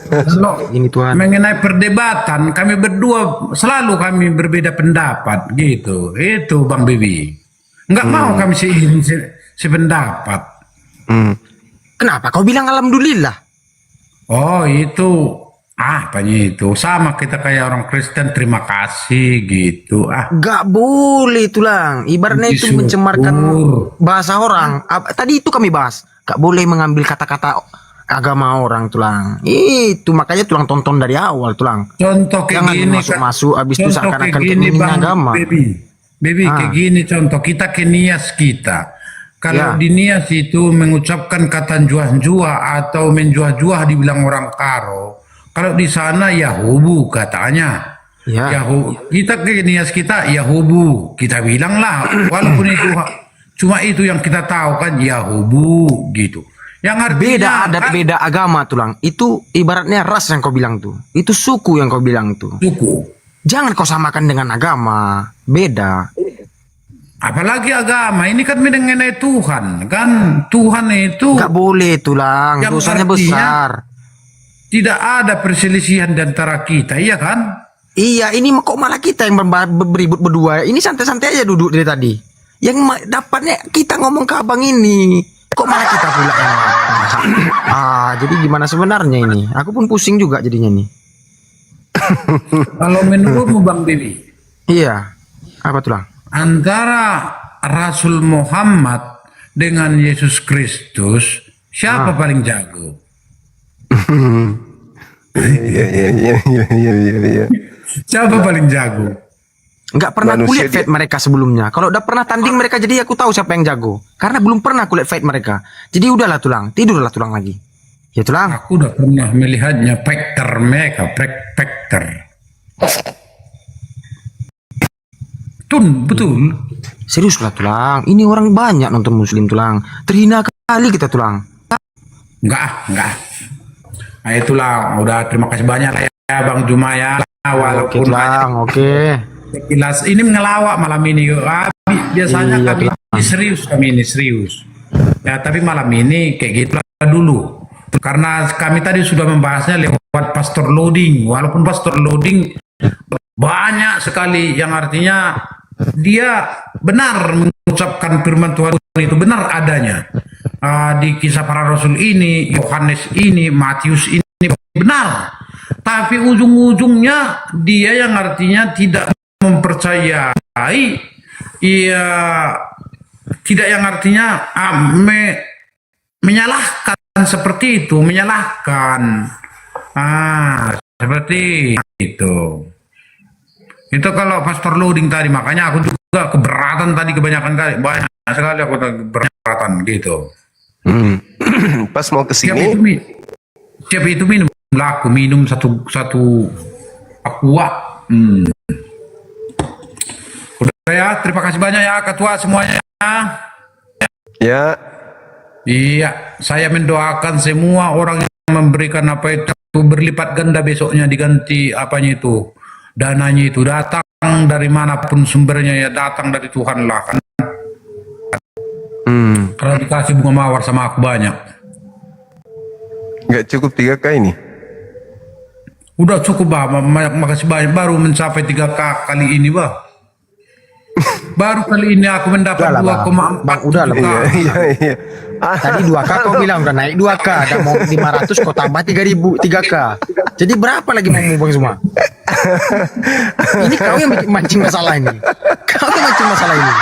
C: Kalau
B: ini Tuhan.
C: mengenai perdebatan kami berdua selalu kami berbeda pendapat gitu. Itu Bang Bibi. Nggak mau kami sependapat.
A: Hmm.
B: Kenapa kau bilang alhamdulillah?
C: Oh itu apanya itu sama kita kayak orang Kristen terima kasih gitu.
B: Gak boleh tulang. Ibaratnya itu
C: Syukur.
B: mencemarkan bahasa orang. Tadi itu kami bahas. Gak boleh mengambil kata-kata agama orang tulang. Itu makanya tulang tonton dari awal tulang.
C: Contoh kayak
B: Jangan
C: gini
B: masuk-masuk habis itu
C: contoh
B: seakan-akan
C: kayak
B: kita
C: gini,
B: menghina
C: Bang
B: agama.
C: Baby kayak gini contoh kita ke Nias kita. Kalau
B: Ya.
C: di Nias itu mengucapkan kata juah-juah atau menjuah-juah dibilang orang Karo. Kalau di sana Yahubu katanya.
B: Ya.
C: Kita ke Nias kita Yahubu. Kita bilang lah walaupun itu cuma itu yang kita tahu kan Yahubu gitu. Yang artinya
B: Beda adat, beda agama tulang. Itu ibaratnya ras yang kau bilang tuh. Itu suku yang kau bilang tuh.
C: suku.
B: Jangan kau samakan dengan agama. Beda.
C: Apalagi agama ini kan mengenai Tuhan kan Tuhan itu
B: Gak boleh tulang.
C: Yang
B: Dosanya
C: artinya-
B: besar.
C: tidak ada perselisihan di antara kita, iya kan?
B: Iya, ini kok malah kita yang beribut berdua. Ini santai-santai aja duduk dari tadi. Yang dapatnya kita ngomong ke abang ini. Kok malah kita pula yang jadi gimana sebenarnya ini? Aku pun pusing juga jadinya nih.
C: Kalau menurutmu Bang Bibi,
B: Iya. Apa tulang?
C: antara Rasul Muhammad dengan Yesus Kristus, siapa paling jago?
A: Iya.
C: Siapa paling jago?
B: Nggak pernah
A: Manusia
B: kulihat fight mereka sebelumnya. Kalau udah pernah tanding mereka, jadi aku tahu siapa yang jago. Karena belum pernah kulihat fight mereka. Jadi udahlah tulang, tidurlah tulang lagi. Ya tulang.
C: Aku udah pernah melihatnya Factor mereka, Factor. Betul.
B: Serius lah tulang. Ini orang banyak nonton muslim tulang. Terhina kali kita tulang.
C: Enggak. Nah, itulah, udah terima kasih banyak lah ya Bang Juma ya.
B: Oke
C: Walaupun
B: tulang, oke.
C: jelas ini ngelawak malam ini. Biasanya
B: Iya,
C: kami ini serius. Ya, tapi malam ini kayak gitu dulu. Karena kami tadi sudah membahasnya lewat pastor loading. Walaupun pastor loading banyak sekali yang artinya dia benar mengucapkan firman Tuhan itu benar adanya. Di kisah para rasul ini, Yohanes ini, Matius ini benar. Tapi ujung-ujungnya dia yang artinya tidak mempercayai, ia tidak yang artinya menyalahkan seperti itu, menyalahkan. Seperti itu. Itu kalau pastor loading tadi, makanya aku juga keberatan tadi kebanyakan kali, banyak sekali aku keberatan gitu.
A: Pas mau ke
C: Siap
A: sini,
C: itu minum lah, aku minum satu aqua. Udah ya, terima kasih banyak ya ketua semuanya.
A: ya
C: Iya, saya mendoakan semua orang yang memberikan apa itu berlipat ganda besoknya diganti apanya itu. Dananya itu datang dari manapun sumbernya ya datang dari Tuhan lah kan. Kalau dikasih bunga mawar sama aku banyak.
A: nggak cukup 3K ini.
C: Udah cukup bah, makasih banyak baru mencapai 3K kali ini bah. Baru kali ini aku mendapat
B: Udahlah,
C: 2,4
B: Bang, udahlah,
C: juta.
A: Iya.
B: Tadi 2K kau bilang udah naik 2K. Ada mau 500 kau tambah 3.000, 3K. Jadi berapa lagi mau Bang semua? Ini kau yang bikin mancing masalah ini. Kau yang mancing masalah ini.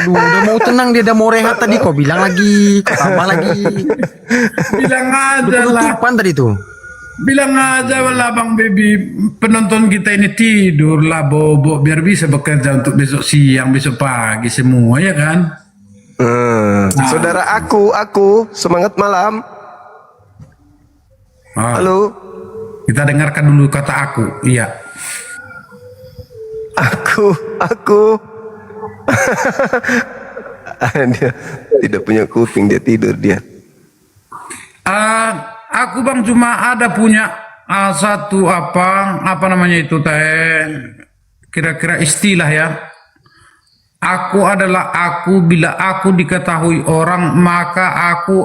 B: Aduh, udah mau tenang dia, udah mau rehat tadi. Kau bilang lagi, kau tambah lagi.
C: Bilang aja
B: Udah
C: lah.
B: penutupan tadi tuh.
C: Bilang aja lah Bang Baby, penonton kita ini tidur lah bobo biar bisa bekerja untuk besok siang, besok pagi semua ya kan?
A: Saudara aku semangat malam. Halo,
C: Kita dengarkan dulu kata aku, iya.
A: aku. Dia tidak punya kuping, dia tidur dia.
C: Aku Bang cuma ada punya satu apa namanya itu teh kira-kira istilah ya. Aku adalah aku, bila aku diketahui orang maka aku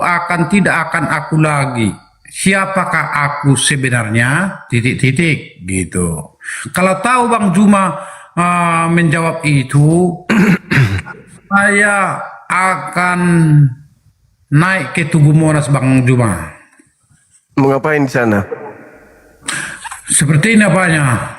C: tidak akan aku lagi. Siapakah aku sebenarnya? Titik-titik gitu. Kalau tahu Bang Juma menjawab itu, saya akan naik ke Tugu Monas Bang Juma.
A: Mau ngapain di sana?
C: Seperti ini apanya,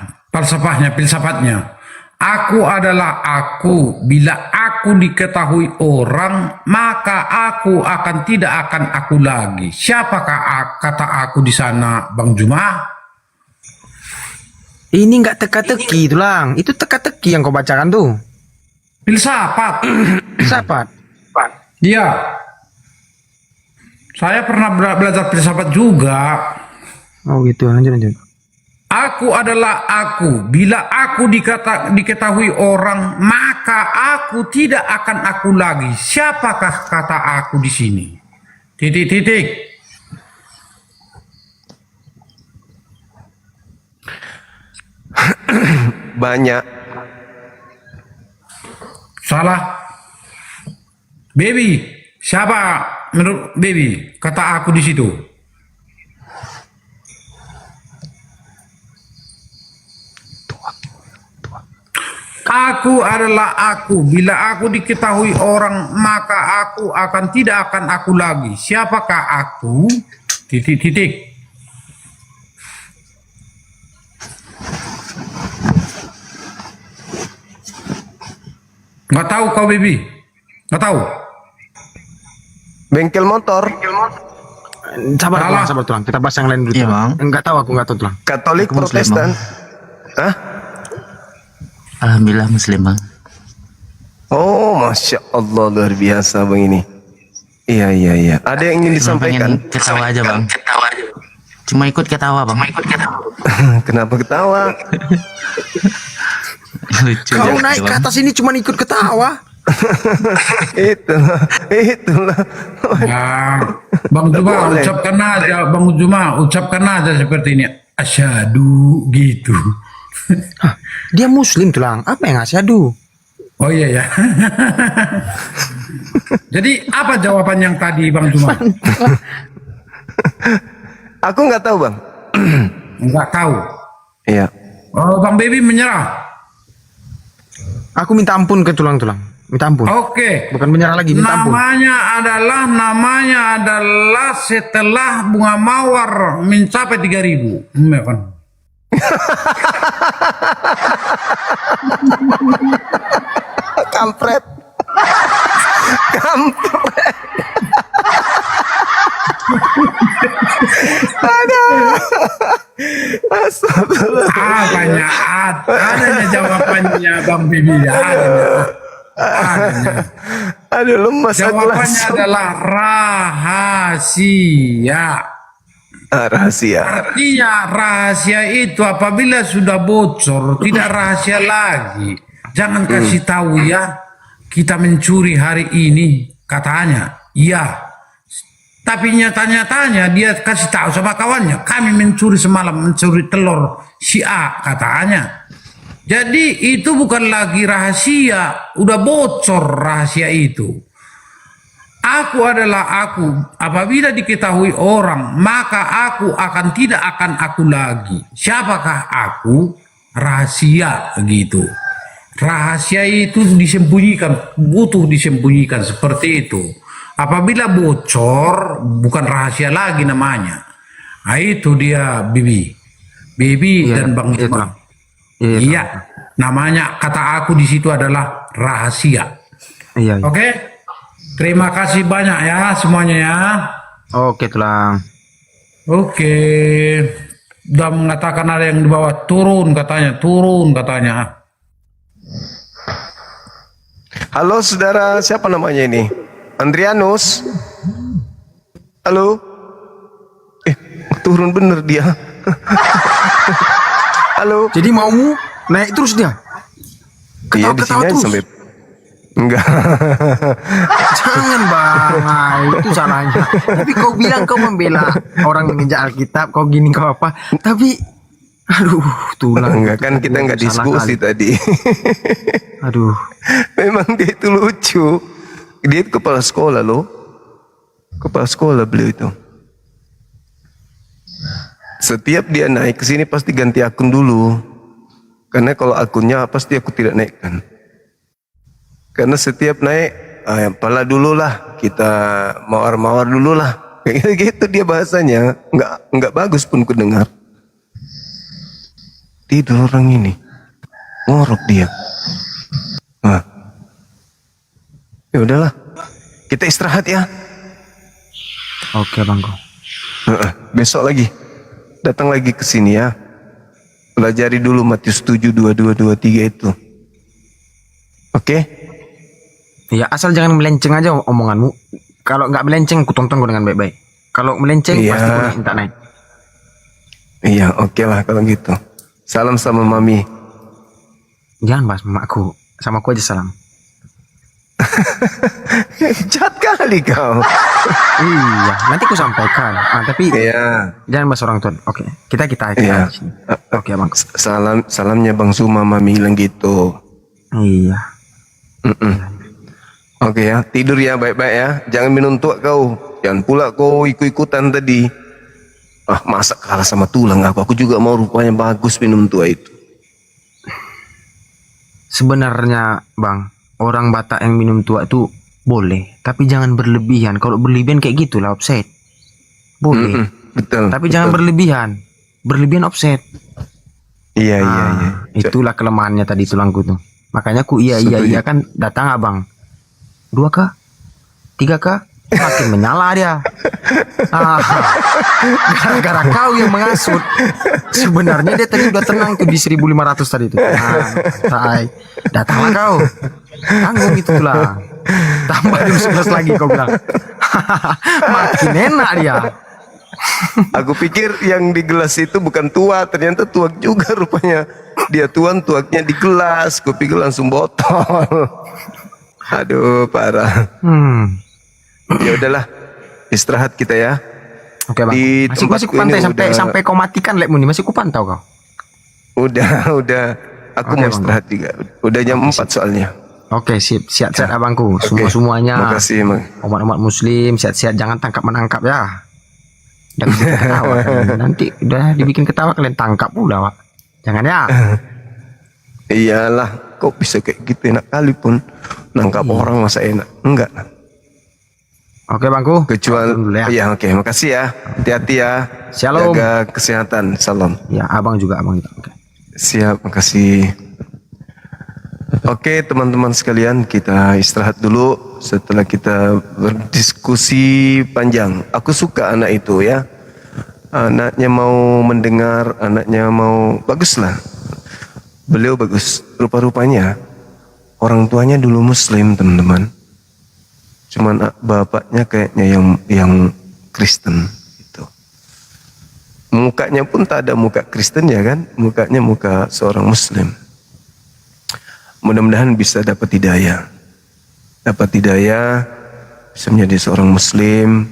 C: filsafatnya. Aku adalah aku. Bila aku diketahui orang, maka aku tidak akan aku lagi. Siapakah kata aku di sana, Bang Juma?
B: Ini nggak teka-teki tulang. Itu teka-teki yang kau bacakan tuh.
C: Filsafat.
B: Filsafat.
C: Iya. Saya pernah belajar filsafat juga.
B: Oh gitu, lanjut.
C: Aku adalah aku. Bila aku diketahui orang, maka aku tidak akan aku lagi. Siapakah kata aku di sini? Titik.
A: Banyak.
C: Salah. Baby. Siapa menurut Baby? Kata aku di situ. Aku adalah aku. Bila aku diketahui orang, maka aku tidak akan aku lagi. Siapakah aku? Titik. Nggak tahu kau, Baby? Nggak tahu?
A: Bengkel motor.
B: Sabar tulang. Kita bahas yang lain dulu.
E: Iya, Bang.
B: Enggak tahu tulang.
A: Katolik,
E: Aku Muslim,
A: Protestan. Hah?
E: Alhamdulillah Muslim, Bang.
A: Oh, Masya Allah, luar biasa Bang ini. Iya. Ada yang ingin
E: Cuma
A: disampaikan?
E: pengen ketawa aja, Bang. Cuma ikut ketawa, Bang.
A: Kenapa ketawa?
E: Lucu.
B: Kau
E: ya,
B: naik ke
E: Bang.
B: atas ini cuma ikut ketawa.
A: Itulah.
C: Nah, Bang Juma
A: Boleh.
C: ucapkan aja seperti ini. Asyhadu gitu.
B: Dia Muslim tulang. Apa yang asyhadu?
C: Oh iya ya. Jadi apa jawaban yang tadi Bang Juma?
A: Aku nggak tahu Bang.
C: Enggak tahu.
A: Iya.
C: Oh, Bang Baby menyerah.
B: Aku minta ampun ke tulang-tulang. Minta ampun.
C: Oke.
B: Bukan menyerah lagi, minta ampun.
C: Namanya adalah setelah bunga mawar mencapai 3.000. Ya kan?
A: Kampret. Astagfirullah.
C: Apanya? Adanya jawabannya Bang Bibi. Adanya.
A: Aduh, lemas aku
C: Jawabannya
A: langsung.
C: adalah rahasia.
A: Rahasia.
C: Artinya rahasia itu apabila sudah bocor tidak rahasia lagi. Jangan kasih tahu ya. Kita mencuri hari ini katanya. Iya. Tapi nyata-nyatanya dia kasih tahu sama kawannya, kami mencuri semalam, mencuri telur si A katanya. Jadi itu bukan lagi rahasia, udah bocor rahasia itu. Aku adalah aku, apabila diketahui orang, maka aku tidak akan aku lagi. Siapakah aku? Rahasia gitu. Rahasia itu disembunyikan, butuh disembunyikan seperti itu. Apabila bocor, bukan rahasia lagi namanya. Nah, itu dia Bibi. Bibi dan Bang Juma. Iya, namanya kata aku di situ adalah rahasia.
B: Iya.
C: Oke? Terima kasih banyak ya semuanya ya.
B: Oke, tulang.
C: Oke. Udah mengatakan ada yang di bawah turun katanya.
A: Halo saudara, siapa namanya ini? Andrianus. Halo. Turun bener dia. Halo.
B: Jadi maumu naik terus dia?
A: Iya, di
B: Ketawa-ketawa
A: sini aja
B: terus?
A: sampai. Enggak.
B: Jangan bang, itu salahnya. Tapi kau bilang kau membela orang menginjak Alkitab, kau gini kau apa? Tapi, aduh, tulang.
A: Enggak kan kita enggak
B: Salah
A: diskusi
B: kali.
A: tadi.
B: Aduh,
A: Memang dia itu lucu. Dia itu kepala sekolah loh. Kepala sekolah beliau itu. Setiap dia naik ke sini pasti ganti akun dulu. Karena kalau akunnya pasti aku tidak naikkan. Karena setiap naik apalah dulu lah, kita mawar-mawar dulu lah. Kayak gitu dia bahasanya, nggak bagus pun ku dengar. Tidur orang ini, ngorok dia. Nah, ya udahlah, kita istirahat ya.
B: Oke bangku.
A: Besok lagi, datang lagi ke sini ya. Pelajari dulu Matius 7, 22, 23 itu. Oke?
B: Ya asal jangan melenceng aja omonganmu. Kalau nggak melenceng, ku tonton kau dengan baik-baik. Kalau melenceng,
A: Iya.
B: pasti ku minta naik.
A: Iya, oke lah kalau gitu. Salam sama Mami.
B: Jangan bahas mamaku, sama aku aja salam.
A: Jahat kali kau.
B: Iya, nanti ku sampaikan. Tapi
A: Iya.
B: jangan bahas orang tua. Oke, kita
A: Iya.
B: di sini. Oke bang.
A: Salamnya Bang Suma Mami bilang gitu.
B: Iya.
A: Oke ya, tidur ya baik-baik ya. Jangan minum tua kau. Jangan pula kau ikut-ikutan tadi. Masa kalah sama tulang aku. Aku juga mau rupanya bagus minum tua itu.
B: Sebenarnya bang, orang Batak yang minum tua itu boleh, tapi jangan berlebihan. Kalau berlebihan kayak gitulah offset. Boleh,
A: Betul.
B: tapi
A: betul.
B: jangan berlebihan. Berlebihan offset.
A: Iya, iya, iya.
B: Itulah kelemahannya tadi tulangku tuh. Makanya aku iya kan datang abang. 2K, 3K, makin menyala dia. Gara-gara kau yang mengasut. Sebenarnya dia tadi udah tenang tuh di 1500 tadi tuh. Datanglah kau. Tanggung itulah. Tambah jam 11 lagi kau bilang. Makin enak dia.
A: Aku pikir yang di gelas itu bukan tua, ternyata tuak juga rupanya. Dia tuaknya di gelas. Aku pikir langsung botol. Aduh, parah. Ya udahlah, istirahat kita ya.
B: Oke bang.
A: Di
B: Masih
A: tempatku
B: kupantai
A: ini
B: sampai kau matikan lek muni masih kupantau kau.
A: Udah. Aku
B: Oke,
A: mau
B: Bang.
A: istirahat juga. Udah jam 4 soalnya.
B: Oke, siap-siap abangku. Semuanya.
A: Makasih, Mang.
B: Umat-umat muslim sehat-sehat, jangan tangkap menangkap ya. Dan bikin ketawa kan. Nanti udah dibikin ketawa kalian tangkap pula Pak. Jangan ya.
A: Iyalah, kok bisa kayak gitu, enak kali pun nangkap orang masa enak. Enggak.
B: Oke bangku.
A: Kecuali
B: Dulu ya.
A: iya, oke, makasih ya. Hati-hati ya.
B: Shalom.
A: Jaga kesehatan. Salam.
B: Ya abang juga. Oke.
A: Siap, makasih. Oke, teman-teman sekalian, kita istirahat dulu setelah kita berdiskusi panjang. Aku suka anak itu ya. Anaknya mau mendengar, anaknya mau, baguslah. Beliau bagus. Rupa-rupanya orang tuanya dulu Muslim, teman-teman. Cuman bapaknya kayaknya yang Kristen gitu. Mukanya pun tak ada muka Kristen ya kan? Mukanya muka seorang Muslim. Mudah-mudahan bisa dapat hidayah. Dapat hidayah, bisa menjadi seorang Muslim.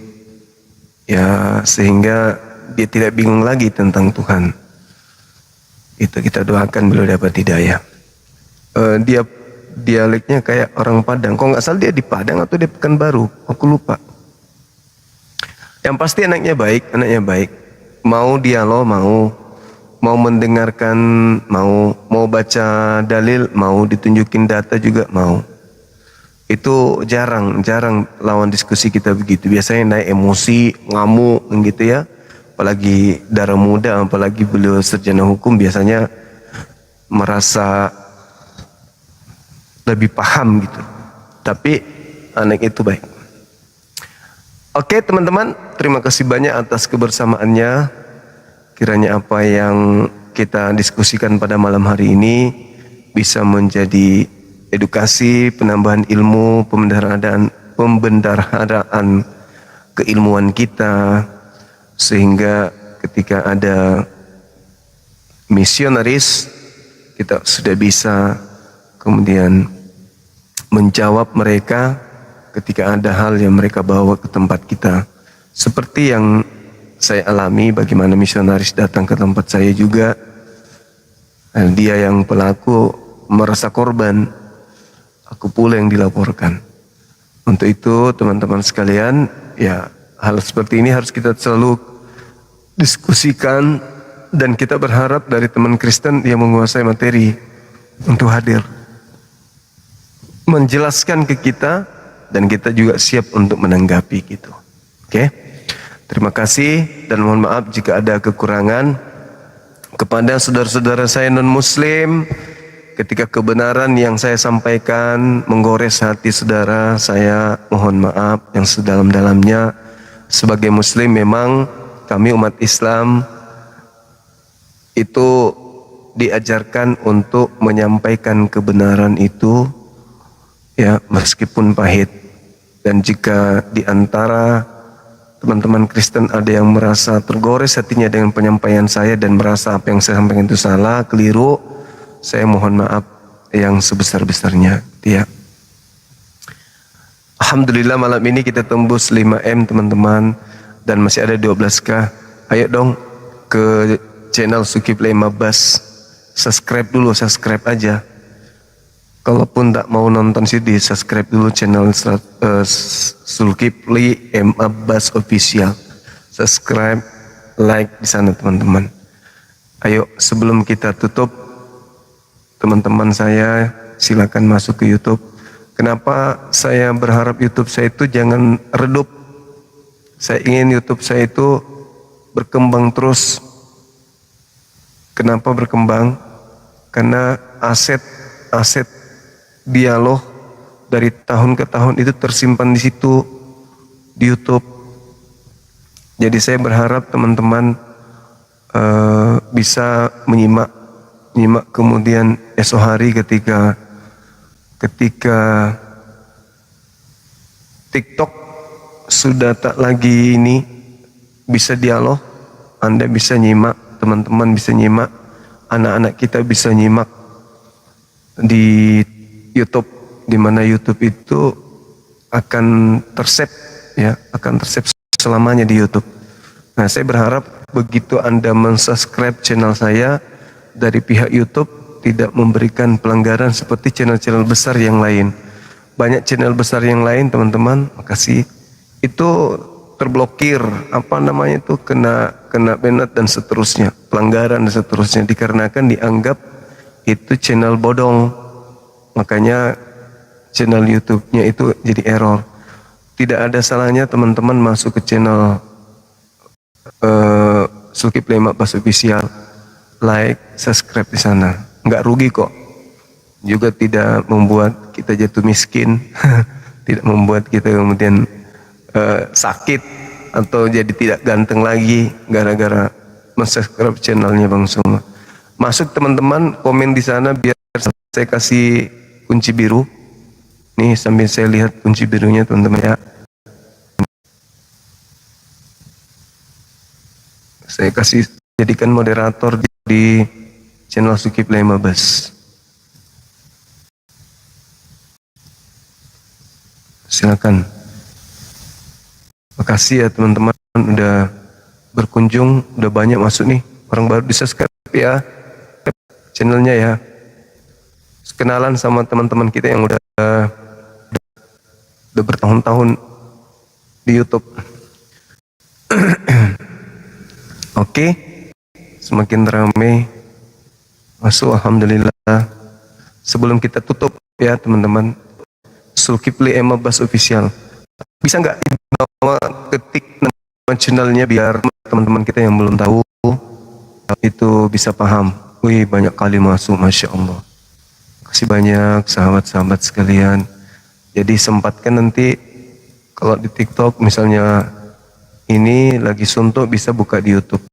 A: Ya, sehingga dia tidak bingung lagi tentang Tuhan. Itu kita doakan beliau dapat hidayah. Dia dialeknya kayak orang Padang. Kok nggak salah dia di Padang atau di Pekanbaru? Aku lupa. Yang pasti anaknya baik. Mau dialog, mau mendengarkan, mau baca dalil, mau ditunjukin data juga mau. Itu jarang lawan diskusi kita begitu. Biasanya naik emosi, ngamuk gitu ya. Apalagi darah muda, apalagi beliau sarjana hukum biasanya merasa lebih paham gitu. Tapi anak itu baik. Oke teman-teman, terima kasih banyak atas kebersamaannya. Kiranya apa yang kita diskusikan pada malam hari ini bisa menjadi edukasi, penambahan ilmu, pembendaharaan keilmuan kita. Sehingga ketika ada misionaris, kita sudah bisa kemudian menjawab mereka ketika ada hal yang mereka bawa ke tempat kita. Seperti yang saya alami bagaimana misionaris datang ke tempat saya juga. Dia yang pelaku merasa korban, aku pula yang dilaporkan. Untuk itu teman-teman sekalian, ya hal seperti ini harus kita selalu diskusikan dan kita berharap dari teman Kristen yang menguasai materi untuk hadir menjelaskan ke kita dan kita juga siap untuk menanggapi gitu. Oke. Terima kasih dan mohon maaf jika ada kekurangan kepada saudara-saudara saya non-muslim. Ketika kebenaran yang saya sampaikan menggores hati saudara, saya mohon maaf yang sedalam-dalamnya. Sebagai muslim memang kami umat Islam itu diajarkan untuk menyampaikan kebenaran itu ya meskipun pahit. Dan jika di antara teman-teman Kristen ada yang merasa tergores hatinya dengan penyampaian saya dan merasa apa yang saya sampaikan itu salah, keliru, saya mohon maaf yang sebesar-besarnya ya. Alhamdulillah malam ini kita tembus 5M teman-teman dan masih ada 12K. Ayo dong ke channel Zulkifli Mabas, subscribe dulu, subscribe aja. Kalaupun tak mau nonton sih di subscribe dulu channel Zulkifli Mabas Official. Subscribe, like di sana teman-teman. Ayo sebelum kita tutup, teman-teman saya silakan masuk ke YouTube. Kenapa saya berharap YouTube saya itu jangan redup? Saya ingin YouTube saya itu berkembang terus. Kenapa berkembang? Karena aset dialog dari tahun ke tahun itu tersimpan di situ di YouTube. Jadi saya berharap teman-teman bisa menyimak kemudian esok hari ketika TikTok sudah tak lagi ini bisa dialog, Anda bisa nyimak, teman-teman bisa nyimak, anak-anak kita bisa nyimak di YouTube, di mana YouTube itu akan tersave ya, akan tersave selamanya di YouTube. Nah, saya berharap begitu Anda mensubscribe channel saya dari pihak YouTube tidak memberikan pelanggaran seperti channel-channel besar yang lain. Banyak channel besar yang lain teman-teman, makasih, itu terblokir, apa namanya itu, kena banned dan seterusnya, pelanggaran dan seterusnya, dikarenakan dianggap itu channel bodong. Makanya channel YouTube-nya itu jadi error. Tidak ada salahnya teman-teman masuk ke channel Zulkifli Mabas Official, like, subscribe di sana. Nggak rugi kok, juga tidak membuat kita jatuh miskin, tidak membuat kita kemudian sakit atau jadi tidak ganteng lagi gara-gara mensubscribe channelnya Bang Suma. Masuk teman-teman, komen di sana biar saya kasih kunci biru. Nih sambil saya lihat kunci birunya teman-teman ya. Saya kasih jadikan moderator di channel Zulkifli Mabas. Silakan. Makasih ya teman-teman udah berkunjung, udah banyak masuk nih. Orang baru di subscribe ya channelnya ya. Kenalan sama teman-teman kita yang udah bertahun-tahun di YouTube. Oke, semakin ramai masuk, alhamdulillah. Sebelum kita tutup ya teman-teman, Zulkifli Mabas Official, bisa nggak dibawa ketik nama channelnya biar teman-teman kita yang belum tahu itu bisa paham. Wih, banyak kali masuk, masya Allah. Kasih banyak sahabat-sahabat sekalian. Jadi sempatkan nanti kalau di TikTok misalnya ini lagi suntuk, bisa buka di YouTube.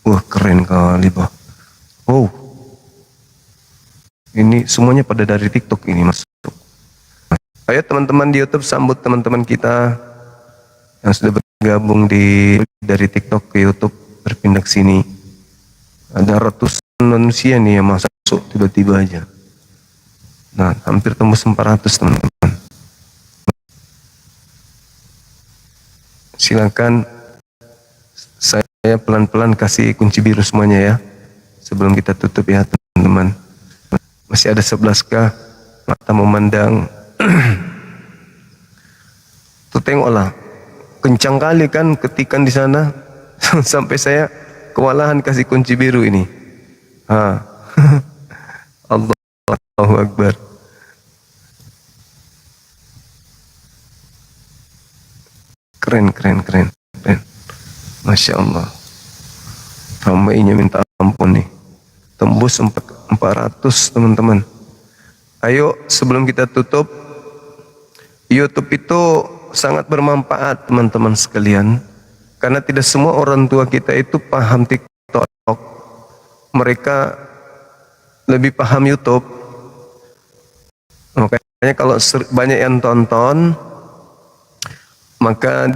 A: Wah, keren kali bah. Wow, ini semuanya pada dari TikTok ini masuk. Ayo teman-teman di YouTube sambut teman-teman kita yang sudah bergabung dari TikTok ke YouTube, berpindah ke sini. Ada ratusan manusia nih yang masuk tiba-tiba aja. Nah, hampir tembus 400 teman-teman. Silakan saya pelan-pelan kasih kunci biru semuanya ya. Sebelum kita tutup ya teman-teman. Masih ada 11K, mata memandang. Tuh tengoklah, kencang kali kan ketikan di sana. Sampai saya kewalahan kasih kunci biru ini. Allahu Akbar. keren. Masya Allah. Ramainya minta ampun nih. Tembus 400 teman-teman. Ayo sebelum kita tutup, YouTube itu sangat bermanfaat teman-teman sekalian. Karena tidak semua orang tua kita itu paham TikTok. Mereka lebih paham YouTube. Makanya kalau banyak yang tonton, maka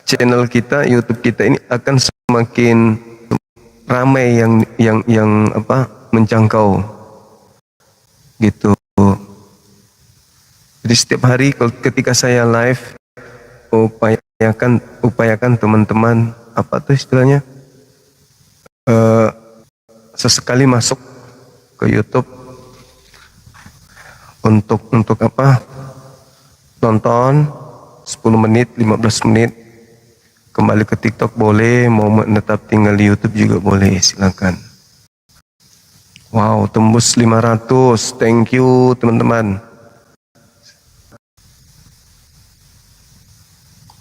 A: channel kita, YouTube kita ini akan semakin ramai yang menjangkau gitu. Jadi setiap hari ketika saya live, upayakan teman-teman istilahnya sesekali masuk ke YouTube untuk nonton 10 menit, 15 menit, kembali ke TikTok boleh, mau menetap tinggal di YouTube juga boleh, silakan. Wow, tembus 500, thank you teman-teman.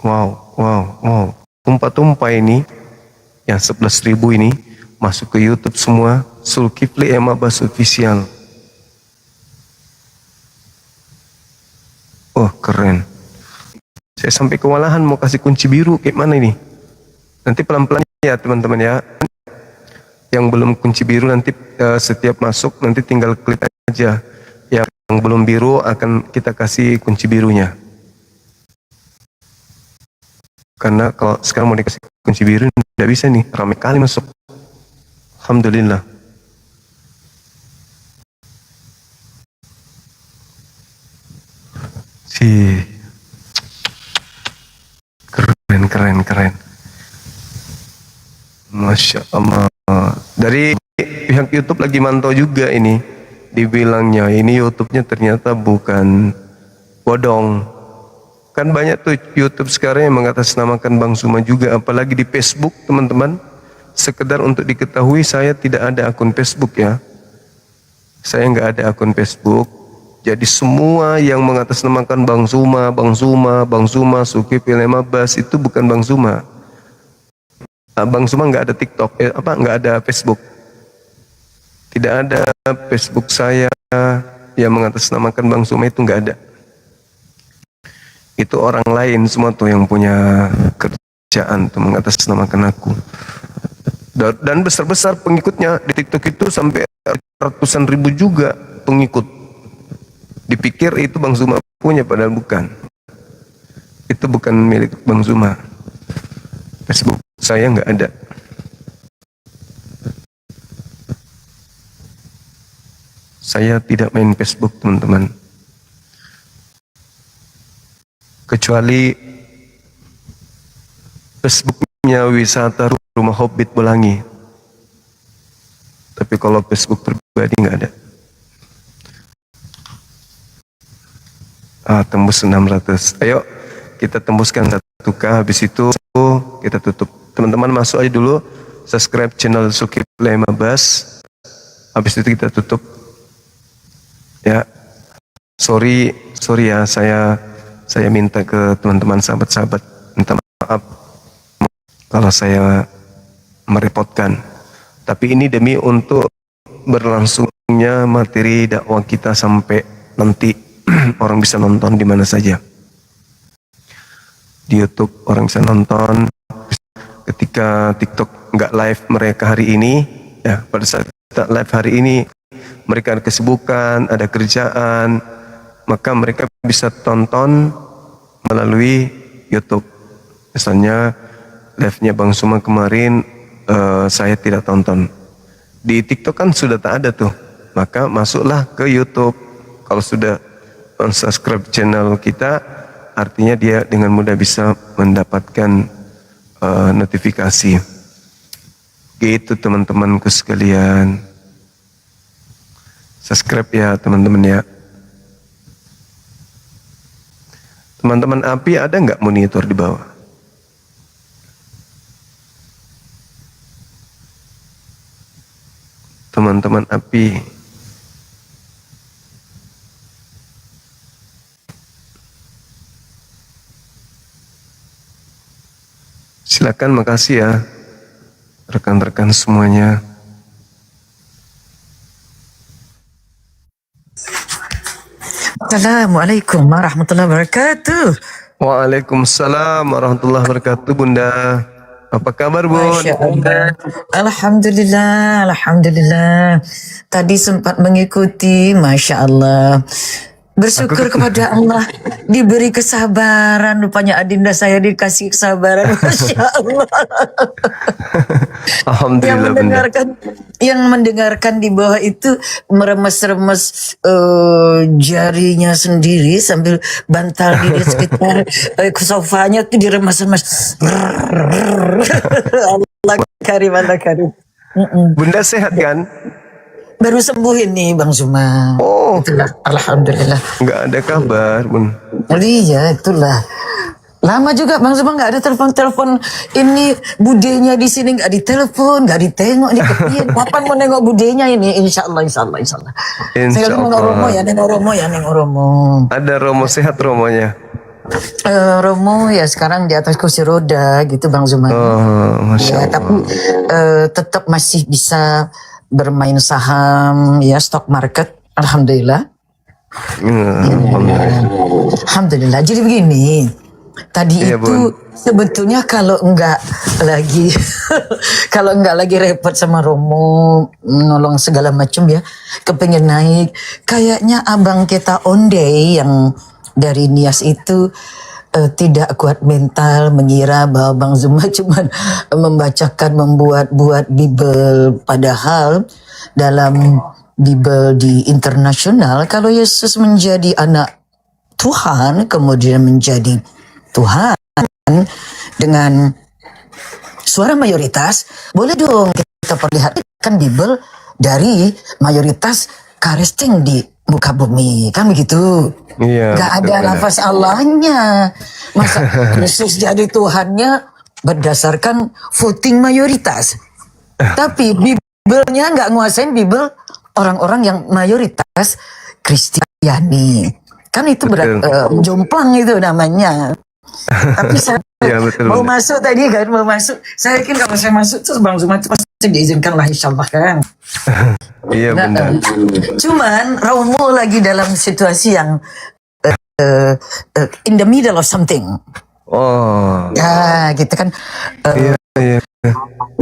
A: Wow, tumpah-tumpah ini, yang 11.000 ini, masuk ke YouTube semua, Zulkifli M. Abbas Official. Oh, keren. Saya sampai kewalahan mau kasih kunci biru kayak mana ini. Nanti pelan-pelan ya teman-teman ya. Yang belum kunci biru nanti setiap masuk nanti tinggal klik aja. Yang belum biru akan kita kasih kunci birunya. Karena kalau sekarang mau dikasih kunci biru tidak bisa nih, ramai kali masuk. Alhamdulillah. Keren. Masya Allah. Dari pihak YouTube lagi mantau juga ini. Dibilangnya ini YouTube-nya ternyata bukan bodong. Kan banyak tuh YouTube sekarang yang mengatasnamakan Bang Suma juga. Apalagi di Facebook teman-teman. Sekedar untuk diketahui saya tidak ada akun Facebook ya. Saya nggak ada akun Facebook. Jadi semua yang mengatasnamakan Bang Suma, Zulkifli M. Abbas itu bukan Bang Suma. Bang Suma nggak ada TikTok, nggak ada Facebook. Tidak ada Facebook saya yang mengatasnamakan Bang Suma itu nggak ada. Itu orang lain semua tuh yang punya kerjaan tuh mengatasnamakan aku. Dan besar-besar pengikutnya di TikTok itu sampai ratusan ribu juga pengikut. Dipikir itu Bang Suma punya, padahal bukan. Itu bukan milik Bang Suma. Facebook saya nggak ada. Saya tidak main Facebook teman-teman. Kecuali Facebooknya wisata Rumah Hobbit Bolangi. Tapi kalau Facebook pribadi nggak ada. Tembus 600. Ayo kita tembuskan 1K, habis itu kita tutup. Teman-teman masuk aja dulu, subscribe channel Zulkifli M. Abbas. Habis itu kita tutup. Ya, sorry ya, saya minta ke teman-teman sahabat-sahabat, minta maaf kalau saya merepotkan. Tapi ini demi untuk berlangsungnya materi dakwah kita sampai nanti orang bisa nonton di mana saja. Di YouTube orang bisa nonton. Ketika TikTok nggak live mereka hari ini, ya pada saat kita live hari ini mereka ada kesibukan, ada kerjaan, maka mereka bisa tonton melalui YouTube. Misalnya live-nya Bang Suma kemarin saya tidak tonton. Di TikTok kan sudah tak ada tuh, maka masuklah ke YouTube. Kalau sudah subscribe channel kita, artinya dia dengan mudah bisa mendapatkan notifikasi. Gitu teman-temanku sekalian. Subscribe ya teman-teman ya. Teman-teman API ada nggak monitor di bawah? Teman-teman API. Silakan, makasih ya rekan-rekan semuanya.
F: Assalamualaikum warahmatullahi wabarakatuh.
A: Waalaikumsalam warahmatullahi wabarakatuh, Bunda. Apa kabar, Bun?
F: Masya Allah. Alhamdulillah, Alhamdulillah. Tadi sempat mengikuti, Masya Allah. Bersyukur kepada Allah diberi kesabaran. Rupanya adinda saya dikasih kesabaran. Masya Allah. yang
A: Alhamdulillah, Bunda.
F: mendengarkan di bawah itu meremes-remes jarinya sendiri sambil bantal di sekitar sofanya tuh diremes-remes. Allah karim, Allah karim.
A: Bunda sehat kan?
F: Baru sembuh ini Bang Zuma.
A: Oh,
F: Itulah, alhamdulillah.
A: nggak ada kabar, Bun.
F: Iya, itulah. Lama juga Bang Zuma nggak ada telepon-telepon. Ini budenya di sini nggak ditelepon, nggak ditengok nih kepian. Kapan mau nengok budenya ini? Insya Allah, insya Allah, insya Allah.
A: Insya
F: Saya nengok
A: Allah.
F: Romo ya, nengok Romo ya, nengok Romo.
A: Ada Romo, sehat Romonya.
F: Romo ya sekarang di atas kursi roda gitu Bang Zuma.
A: Oh, Masya
F: Ya,
A: Allah.
F: tapi tetap masih bisa bermain saham ya, stock market. Alhamdulillah.
A: Alhamdulillah.
F: Alhamdulillah. Jadi begini, tadi
A: Iya,
F: itu sebetulnya kalau enggak lagi kalau enggak lagi repot sama Romo nolong segala macam ya, kepengen naik, kayaknya abang kita Onde yang dari Nias itu tidak kuat mental mengira bahwa Bang Zuma cuma membacakan membuat-buat Bible, padahal dalam Bible di internasional kalau Yesus menjadi anak Tuhan kemudian menjadi Tuhan dengan suara mayoritas, boleh dong kita perlihatkan Bible dari mayoritas karesting di muka bumi, kan begitu?
A: Iya,
F: Gak
A: betul,
F: ada
A: benar.
F: lafaz Allahnya. Masa Yesus jadi Tuhannya berdasarkan voting mayoritas. Tapi Bible-nya nggak nguasain Bible orang-orang yang mayoritas Kristiani. Kan itu jomplang itu namanya. Tapi saya
A: Iya, betul,
F: mau
A: benar.
F: masuk tadi kan, mau masuk. Saya yakin kalau saya masuk terus Bang Zuma itu pasti diizinkan lah insyaallah kan.
A: Iya,
F: Nah,
A: Bunda.
F: cuman Romo lagi dalam situasi yang in the middle of something.
A: Oh,
F: Ya, gitu kan.
A: iya, iya,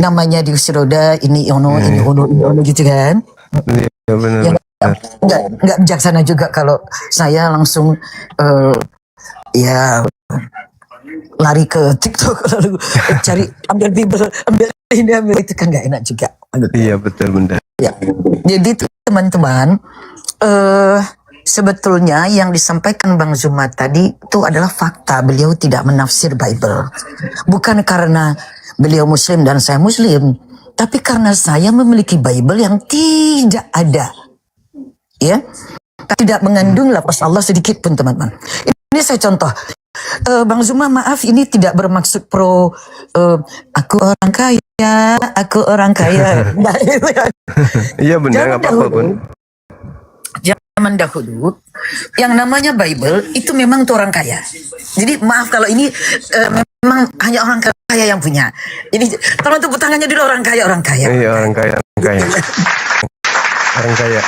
F: Namanya di kursi roda, ini ono, ini ono gitu kan.
A: iya, benar.
F: Ya, nggak bijaksana juga kalau saya langsung ya lari ke TikTok lalu cari ambil Bible, ambil ini, ambil itu, kan nggak enak juga.
A: Iya, betul, Bunda.
F: Ya. Jadi teman-teman, sebetulnya yang disampaikan Bang Zuma tadi itu adalah fakta. Beliau tidak menafsir Bible. Bukan karena beliau Muslim dan saya Muslim, tapi karena saya memiliki Bible yang tidak ada, ya, tidak mengandung lafaz Allah sedikit pun, teman-teman. Ini saya contoh. Bang Zuma, maaf ini tidak bermaksud pro aku orang kaya, aku orang kaya. Nah, itu ya.
A: Iya, Bunda,
F: Jangan
A: nggak apa-apa, Bun.
F: Zaman dahulu yang namanya Bible itu memang tuh orang kaya. Jadi maaf kalau ini memang hanya orang kaya yang punya. Jadi tolong tepuk tangannya dulu, orang kaya, orang kaya.
A: Iya, orang kaya, orang kaya. Orang kaya.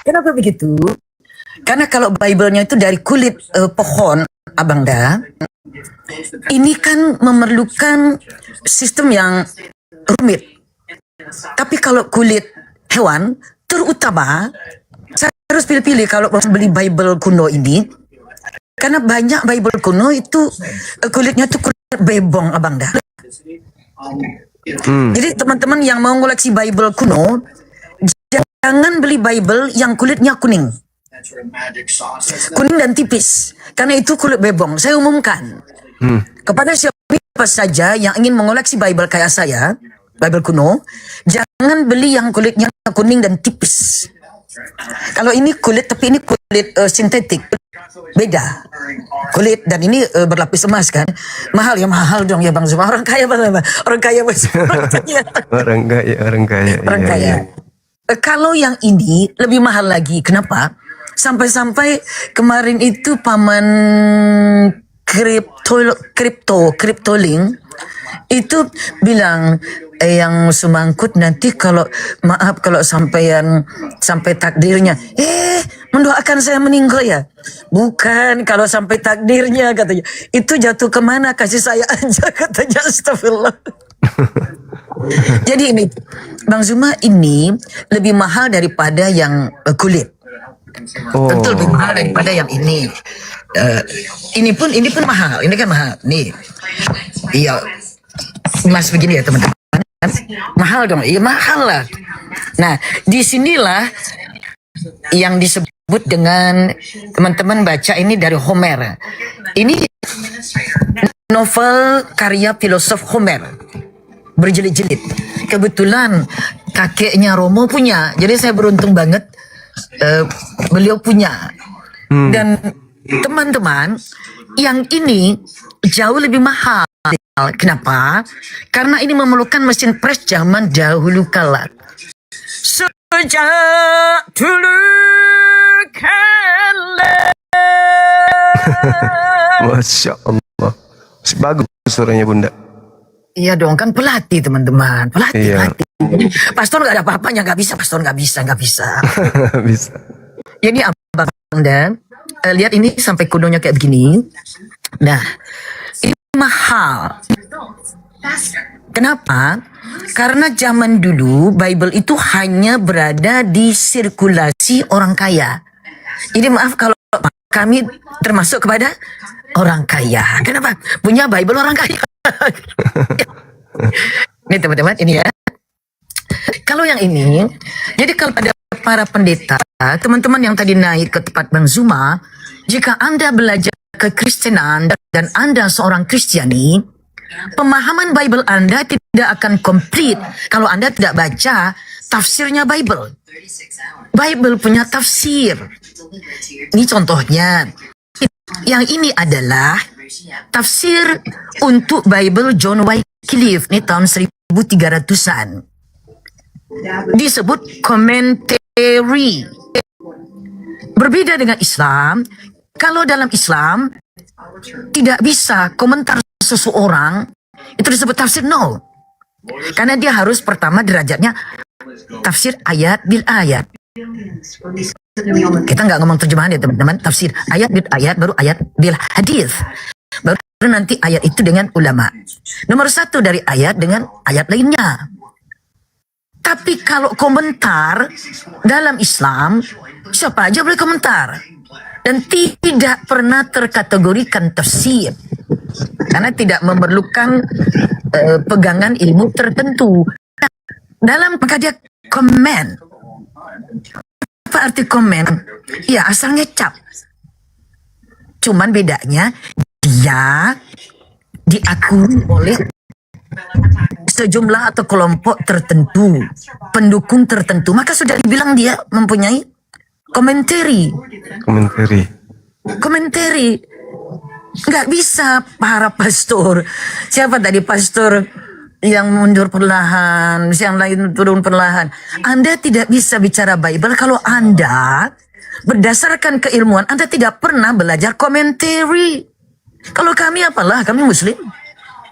F: Kenapa begitu? Karena kalau Bible-nya itu dari kulit pohon, Abang Da, ini kan memerlukan sistem yang rumit. Tapi kalau kulit hewan, terutama saya harus pilih-pilih kalau mau beli Bible kuno ini, karena banyak Bible kuno itu kulitnya tuh kulit bebong, Abang Da. Jadi teman-teman yang mau ngoleksi Bible kuno, jangan beli Bible yang kulitnya kuning. Kuning dan tipis, karena itu kulit bebong. Saya umumkan kepada siapa saja yang ingin mengoleksi Bible kayak saya, Bible kuno, jangan beli yang kulitnya kuning dan tipis. Kalau ini kulit, tapi ini kulit sintetik, beda kulit, dan ini berlapis emas kan, mahal ya, mahal dong ya Bang Zuma. Orang kaya Bang, orang kaya Bang Zuma. Orang kaya.
A: Orang kaya, orang kaya.
F: Orang
A: Iya,
F: kaya.
A: iya.
F: Kalau yang ini lebih mahal lagi. Kenapa? Sampai-sampai kemarin itu paman Kriptolink itu bilang yang semangkut nanti kalau maaf kalau sampai takdirnya mendoakan saya meninggal ya, bukan kalau sampai takdirnya katanya itu jatuh kemana kasih saya aja katanya. Astagfirullah. Jadi ini Bang Zuma ini lebih mahal daripada yang kulit. Tentu lebih mahal daripada yang ini. Ini pun mahal. Ini kan mahal. Nih, iya, mas begini ya teman-teman. Mahal dong. Iya mahal lah. Nah, disinilah yang disebut dengan teman-teman baca ini dari Homer. Ini novel karya filosof Homer. Berjilid-jilid. Kebetulan kakeknya Romo punya. Jadi saya beruntung banget. Beliau punya. Dan teman-teman, yang ini jauh lebih mahal. Kenapa? Karena ini memerlukan mesin press zaman dahulu kala. Sejak dulu kala.
A: Masya Allah. Bagus suaranya Bunda.
F: Iya dong, kan pelatih teman-teman. Pelatih,
A: Iya.
F: pelatih. Pastor nggak ada apa-apanya, nggak bisa. Pastor nggak bisa.
A: Bisa.
F: Jadi abang Anda lihat ini sampai kudonya kayak begini. Nah, ini mahal. Kenapa? Karena zaman dulu Bible itu hanya berada di sirkulasi orang kaya. Jadi maaf kalau kami termasuk kepada orang kaya. Kenapa? Punya Bible orang kaya. Ini teman-teman, ini ya. Kalau yang ini, jadi kalau ada para pendeta, teman-teman yang tadi naik ke tempat Bang Zuma, jika Anda belajar kekristenan dan Anda seorang Kristiani, pemahaman Bible Anda tidak akan komplit kalau Anda tidak baca tafsirnya Bible. Bible punya tafsir. Ini contohnya. Yang ini adalah tafsir untuk Bible John Wycliffe. Ini tahun 1300-an. Disebut commentary. Berbeda dengan Islam. Kalau dalam Islam tidak bisa komentar seseorang itu disebut tafsir, no. Karena dia harus pertama derajatnya tafsir ayat bil ayat. Kita nggak ngomong terjemahan ya teman-teman. Tafsir ayat bil ayat, baru ayat bil hadis, baru nanti ayat itu dengan ulama. Nomor satu dari ayat dengan ayat lainnya. Tapi kalau komentar dalam Islam, siapa aja boleh komentar. Dan tidak pernah terkategorikan tafsir. Karena tidak memerlukan pegangan ilmu tertentu. Nah, dalam maka dia komen. Apa arti komen? Ya asal ngecap. Cuman bedanya dia diakui oleh sejumlah atau kelompok tertentu, pendukung tertentu, maka sudah dibilang dia mempunyai komentari. Nggak bisa para pastor. Siapa tadi pastor yang mundur perlahan, yang lain turun perlahan. Anda tidak bisa bicara Bible kalau Anda berdasarkan keilmuan Anda tidak pernah belajar komentari. Kalau kami apalah, kami Muslim.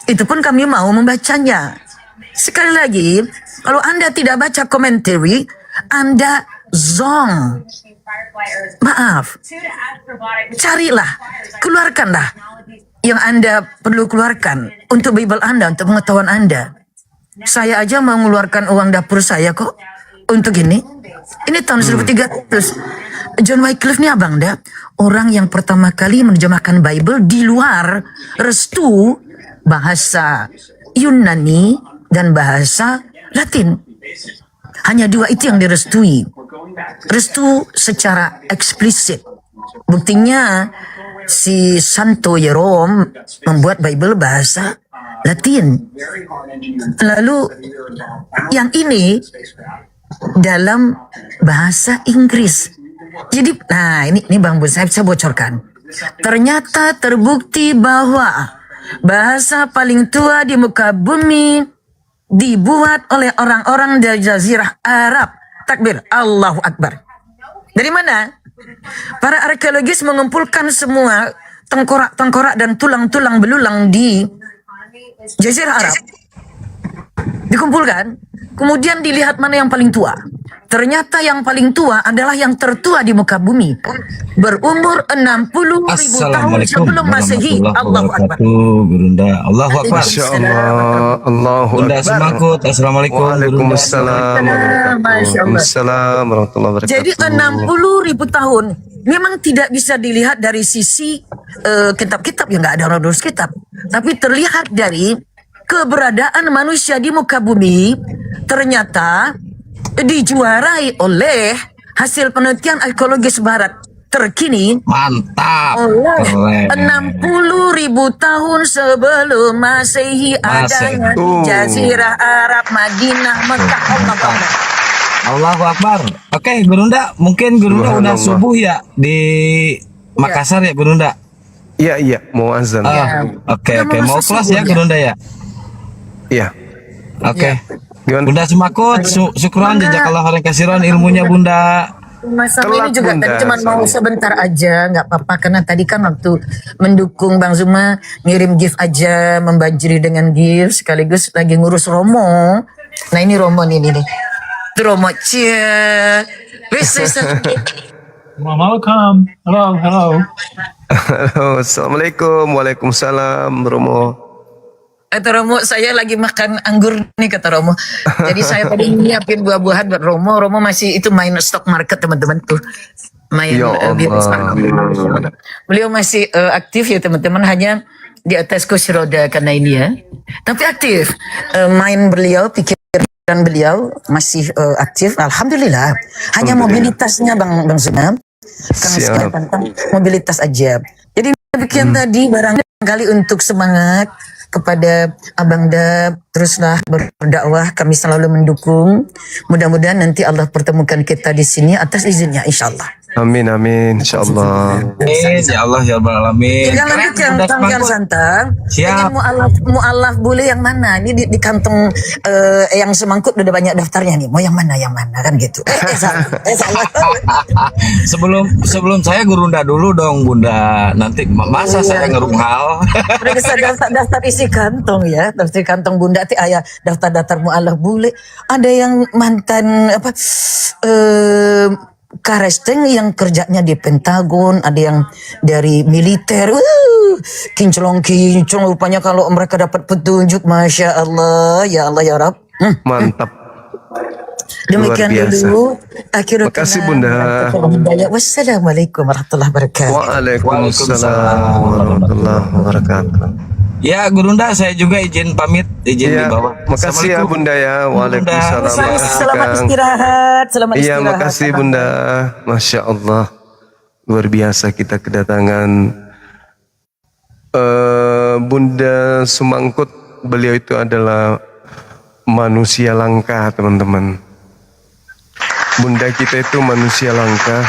F: Itu pun kami mau membacanya. Sekali lagi, kalau Anda tidak baca komentari, Anda zong. Maaf. Carilah, keluarkanlah yang Anda perlu keluarkan untuk Bible Anda, untuk pengetahuan Anda. Saya aja mau mengeluarkan uang dapur saya kok untuk ini. Ini tahun 1300. John Wycliffe ini abang dah, orang yang pertama kali menerjemahkan Bible di luar restu bahasa Yunani dan bahasa Latin. Hanya dua itu yang direstui. Restu secara eksplisit. Buktinya si Santo Jerome membuat Bible bahasa Latin. Lalu yang ini dalam bahasa Inggris. Jadi, nah ini Bang Bun, saya bocorkan. Ternyata terbukti bahwa bahasa paling tua di muka bumi dibuat oleh orang-orang dari Jazirah Arab. Takbir, Allahu Akbar. Dari mana? Para arkeologis mengumpulkan semua tengkorak-tengkorak dan tulang-tulang belulang di Jazirah Arab. Dikumpulkan, kemudian dilihat mana yang paling tua. Ternyata yang paling tua adalah yang tertua di muka bumi. Berumur 60.000 tahun sebelum Masehi. Allahu Akbar.
G: Bunda. Allahu Akbar.
A: Masya Allah. Allahu
G: Bunda
A: Akbar.
G: Semakut. Assalamualaikum.
A: Waalaikumsalam. Waalaikumsalam warahmatullahi wabarakatuh.
F: Jadi 60.000 tahun memang tidak bisa dilihat dari sisi kitab-kitab, ya nggak ada orang nulis kitab, tapi terlihat dari keberadaan manusia di muka bumi. Ternyata dijuarai oleh hasil penelitian arkeologis barat terkini
G: Mantap.
F: oleh
G: Keren.
F: 60.000 tahun sebelum Masehi adanya di Jazirah Arab, Madinah, Mekah.
G: Allahu Akbar. Oke, Gurunda, mungkin Gurunda udah
A: Subhanallah.
G: subuh ya di Makassar ya, Gurunda.
A: Iya, mau azan.
G: Oke,
F: Udah mau
G: mau
F: masuk
G: kelas
F: subuh
G: ya,
F: ya?
G: Gurunda ya.
A: Iya.
G: Oke.
A: Gimana?
G: Bunda Semakut, syukran jazakallah khairan kasiran ilmunya Bunda.
F: Mas Sam
A: Telat,
F: ini juga
A: Bunda,
F: tadi cuma mau
A: sorry.
F: sebentar aja, nggak apa-apa, karena tadi kan waktu mendukung Bang Zuma ngirim gift aja, membanjiri dengan gift sekaligus lagi ngurus Romo. Nah ini Romo nih nih. Itu Romo cie.
H: Welcome. Hello.
A: Halo, Assalamualaikum. Waalaikumsalam, Romo.
F: Kata Romo, saya lagi makan anggur nih kata Romo. Jadi saya tadi nyiapin buah-buahan buat Romo. Romo masih itu main stock market teman-teman tuh. Main
A: Ya
F: bisnis
A: Allah.
F: market. Beliau masih aktif ya teman-teman, hanya di atas kursi roda karena ini ya. Tapi aktif. Main beliau, pikiran beliau masih aktif. Alhamdulillah. Hanya mobilitasnya Bang Zuma. Kang
A: Siap.
F: tentang mobilitas aja. Jadi demikian tadi barangkali untuk semangat kepada Abang Dab, teruslah berdakwah, kami selalu mendukung. Mudah-mudahan nanti Allah pertemukan kita di sini atas izinnya, insyaallah.
A: Amin, insyaallah.
G: Amin ya Allah ya Rabbal alamin.
F: Tinggal lanjut yang
G: Bunda
F: Kang
G: Semakut.
F: Santang.
G: Siap.
F: Mu'alaf boleh yang mana? Ini di kantong yang semangkut udah banyak daftarnya nih. Mau yang mana kan gitu. Salah.
G: Sebelum saya Gurunda dulu dong Bunda. Nanti masa saya ngerunghal.
F: Udah bisa daftar isi kantong ya. Daftar kantong Bunda ti ayah daftar mu'alaf boleh. Ada yang mantan apa Karesteng yang kerjanya di Pentagon, ada yang dari militer. Kinclong rupanya kalau mereka dapat petunjuk, Masya Allah, ya Allah ya Rab.
A: Mantap.
F: Demikian
A: Luar biasa.
F: dulu. Akhirul
A: Makasih,
F: kalam.
A: Bunda.
F: Wassalamualaikum warahmatullahi wabarakatuh.
A: Waalaikumsalam warahmatullahi wabarakatuh.
G: Ya Gurunda, saya juga izin pamit, izin di
A: Iya,
G: bawah.
A: makasih ya
G: Assalamualaikum.
A: Bunda ya. Waalaikumsalam.
F: Selamat
A: Makasih, Kang.
F: istirahat. Selamat
A: Iya,
F: istirahat.
A: makasih Bunda. Masya Allah. Luar biasa kita kedatangan Bunda Semangkut. Beliau itu adalah manusia langka, teman-teman. Bunda kita itu manusia langka,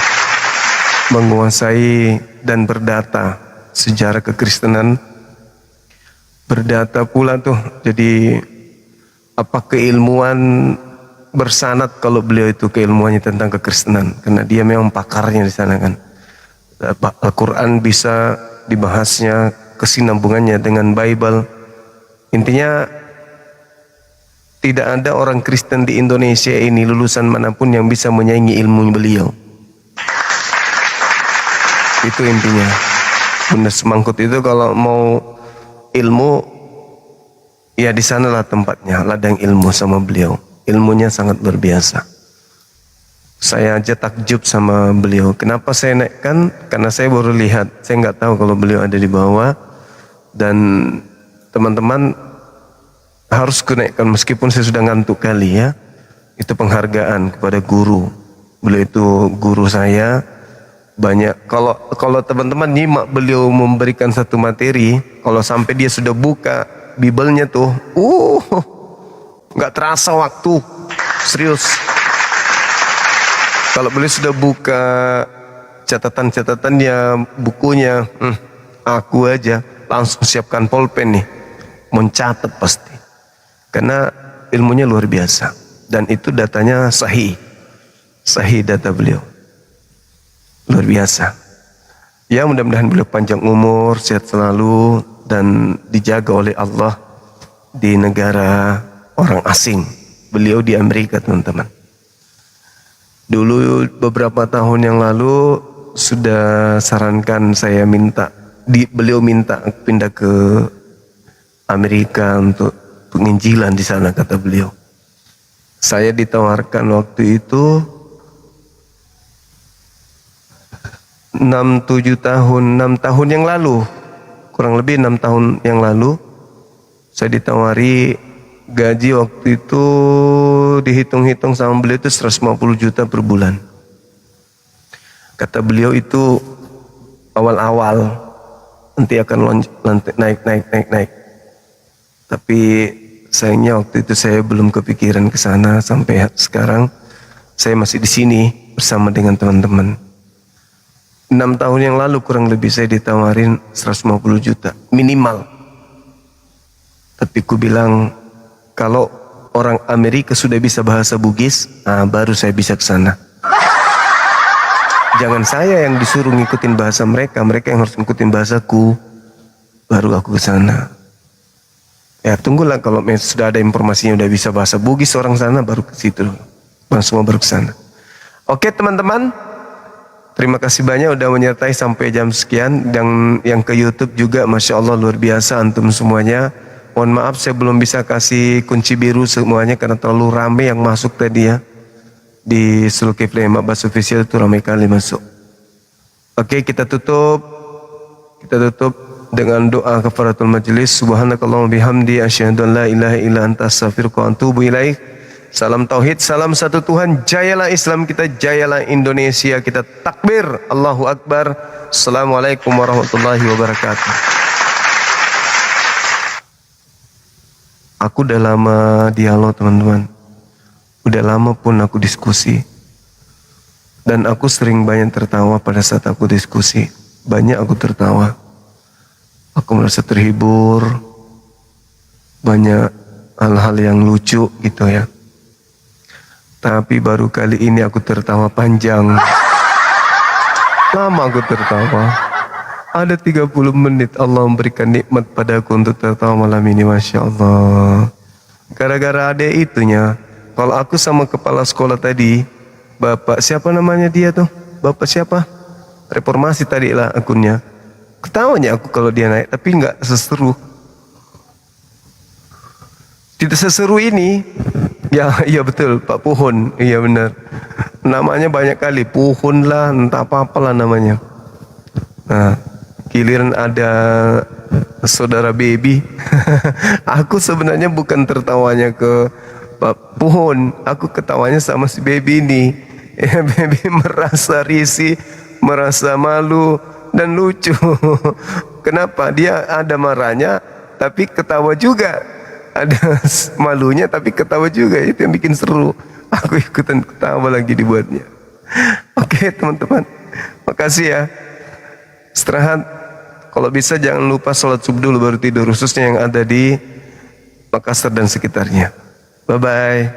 A: menguasai dan berdata sejarah kekristenan. Berdata pula tuh, jadi apa keilmuan bersanad kalau beliau itu keilmuannya tentang kekristenan, karena dia memang pakarnya di sana kan. Al-Quran bisa dibahasnya, kesinambungannya dengan Bible. Intinya tidak ada orang Kristen di Indonesia ini lulusan manapun yang bisa menyaingi ilmu beliau. Itu intinya. Bunda Semangkut itu kalau mau ilmu, ya di sanalah tempatnya, ladang ilmu sama beliau. Ilmunya sangat luar biasa. Saya aja takjub sama beliau. Kenapa saya naikkan? Karena saya baru lihat. Saya nggak tahu kalau beliau ada di bawah. Dan teman-teman harus kenaikkan meskipun saya sudah ngantuk kali ya. Itu penghargaan kepada guru. Beliau itu guru saya. Banyak kalau teman-teman nyimak beliau memberikan satu materi, kalau sampai dia sudah buka Biblenya tuh, nggak terasa waktu, serius. Kalau beliau sudah buka catatan-catatannya, bukunya, aku aja langsung siapkan pulpen nih, mencatat pasti, karena ilmunya luar biasa dan itu datanya sahih data beliau. Luar biasa. Ya mudah-mudahan beliau panjang umur, sehat selalu, dan dijaga oleh Allah di negara orang asing. Beliau di Amerika, teman-teman. Dulu beberapa tahun yang lalu sudah sarankan saya beliau minta pindah ke Amerika untuk penginjilan di sana, kata beliau. Saya ditawarkan waktu itu 6 tahun yang lalu, kurang lebih 6 tahun yang lalu, saya ditawari gaji waktu itu dihitung-hitung sama beliau itu 150 juta per bulan. Kata beliau itu awal-awal nanti akan naik. Tapi sayangnya waktu itu saya belum kepikiran ke sana, sampai sekarang saya masih di sini bersama dengan teman-teman. 6 tahun yang lalu kurang lebih saya ditawarin 150 juta minimal. Tapi ku bilang kalau orang Amerika sudah bisa bahasa Bugis, baru saya bisa ke sana. Jangan saya yang disuruh ngikutin bahasa mereka yang harus ngikutin bahasaku, baru aku ke sana. Ya tunggulah kalau sudah ada informasinya udah bisa bahasa Bugis orang sana, baru ke situ. Semua baru ke sana. Oke teman-teman, terima kasih banyak udah menyertai sampai jam sekian. Dan yang ke YouTube juga, Masya Allah luar biasa antum semuanya. Mohon maaf saya belum bisa kasih kunci biru semuanya karena terlalu rame yang masuk tadi ya. Di Zulkifli Mabas Official itu ramai kali masuk. Oke, kita tutup dengan doa kafaratul majlis. Subhanakallahumma bihamdi asyhadu an la ilaha illa anta astaghfiruka wa atubu ilaik. Salam tauhid, salam satu Tuhan. Jayalah Islam kita, jayalah Indonesia kita. Takbir, Allahu Akbar. Assalamualaikum warahmatullahi wabarakatuh. Aku udah lama dialog teman-teman. Udah lama pun aku diskusi. Dan aku sering banyak tertawa pada saat aku diskusi. Banyak aku tertawa. Aku merasa terhibur. Banyak hal-hal yang lucu gitu ya. Tapi baru kali ini aku tertawa panjang. Lama aku tertawa. Ada 30 menit Allah memberikan nikmat padaku untuk tertawa malam ini, Masya Allah. Gara-gara ada itunya. Kalau aku sama kepala sekolah tadi, Bapak siapa namanya dia tuh? Bapak siapa? Reformasi tadi lah akunnya. Ketawanya aku kalau dia naik, tapi nggak seseru. Tidak seseru ini. Ya, iya betul, Pak Puhun. Iya benar. Namanya banyak kali, Puhun lah, entah apa-apalah namanya. Nah, giliran ada saudara baby. Aku sebenarnya bukan tertawanya ke Pak Puhun, aku ketawanya sama si baby ini. Ya, baby merasa risih, merasa malu dan lucu. Kenapa? Dia ada marahnya, tapi ketawa juga. Ada malunya, tapi ketawa juga. Itu yang bikin seru. Aku ikutan ketawa lagi dibuatnya. Oke teman-teman, makasih ya. Istirahat. Kalau bisa jangan lupa sholat subuh dulu baru tidur, khususnya yang ada di Makassar dan sekitarnya. Bye-bye.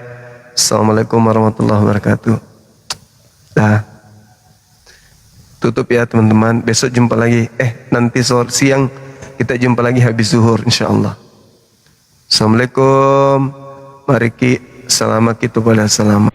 A: Assalamualaikum warahmatullahi wabarakatuh. Dah. Tutup ya teman-teman. Besok jumpa lagi. Nanti siang kita jumpa lagi habis zuhur insyaallah. Assalamualaikum. Mari selamat kita pada selamat.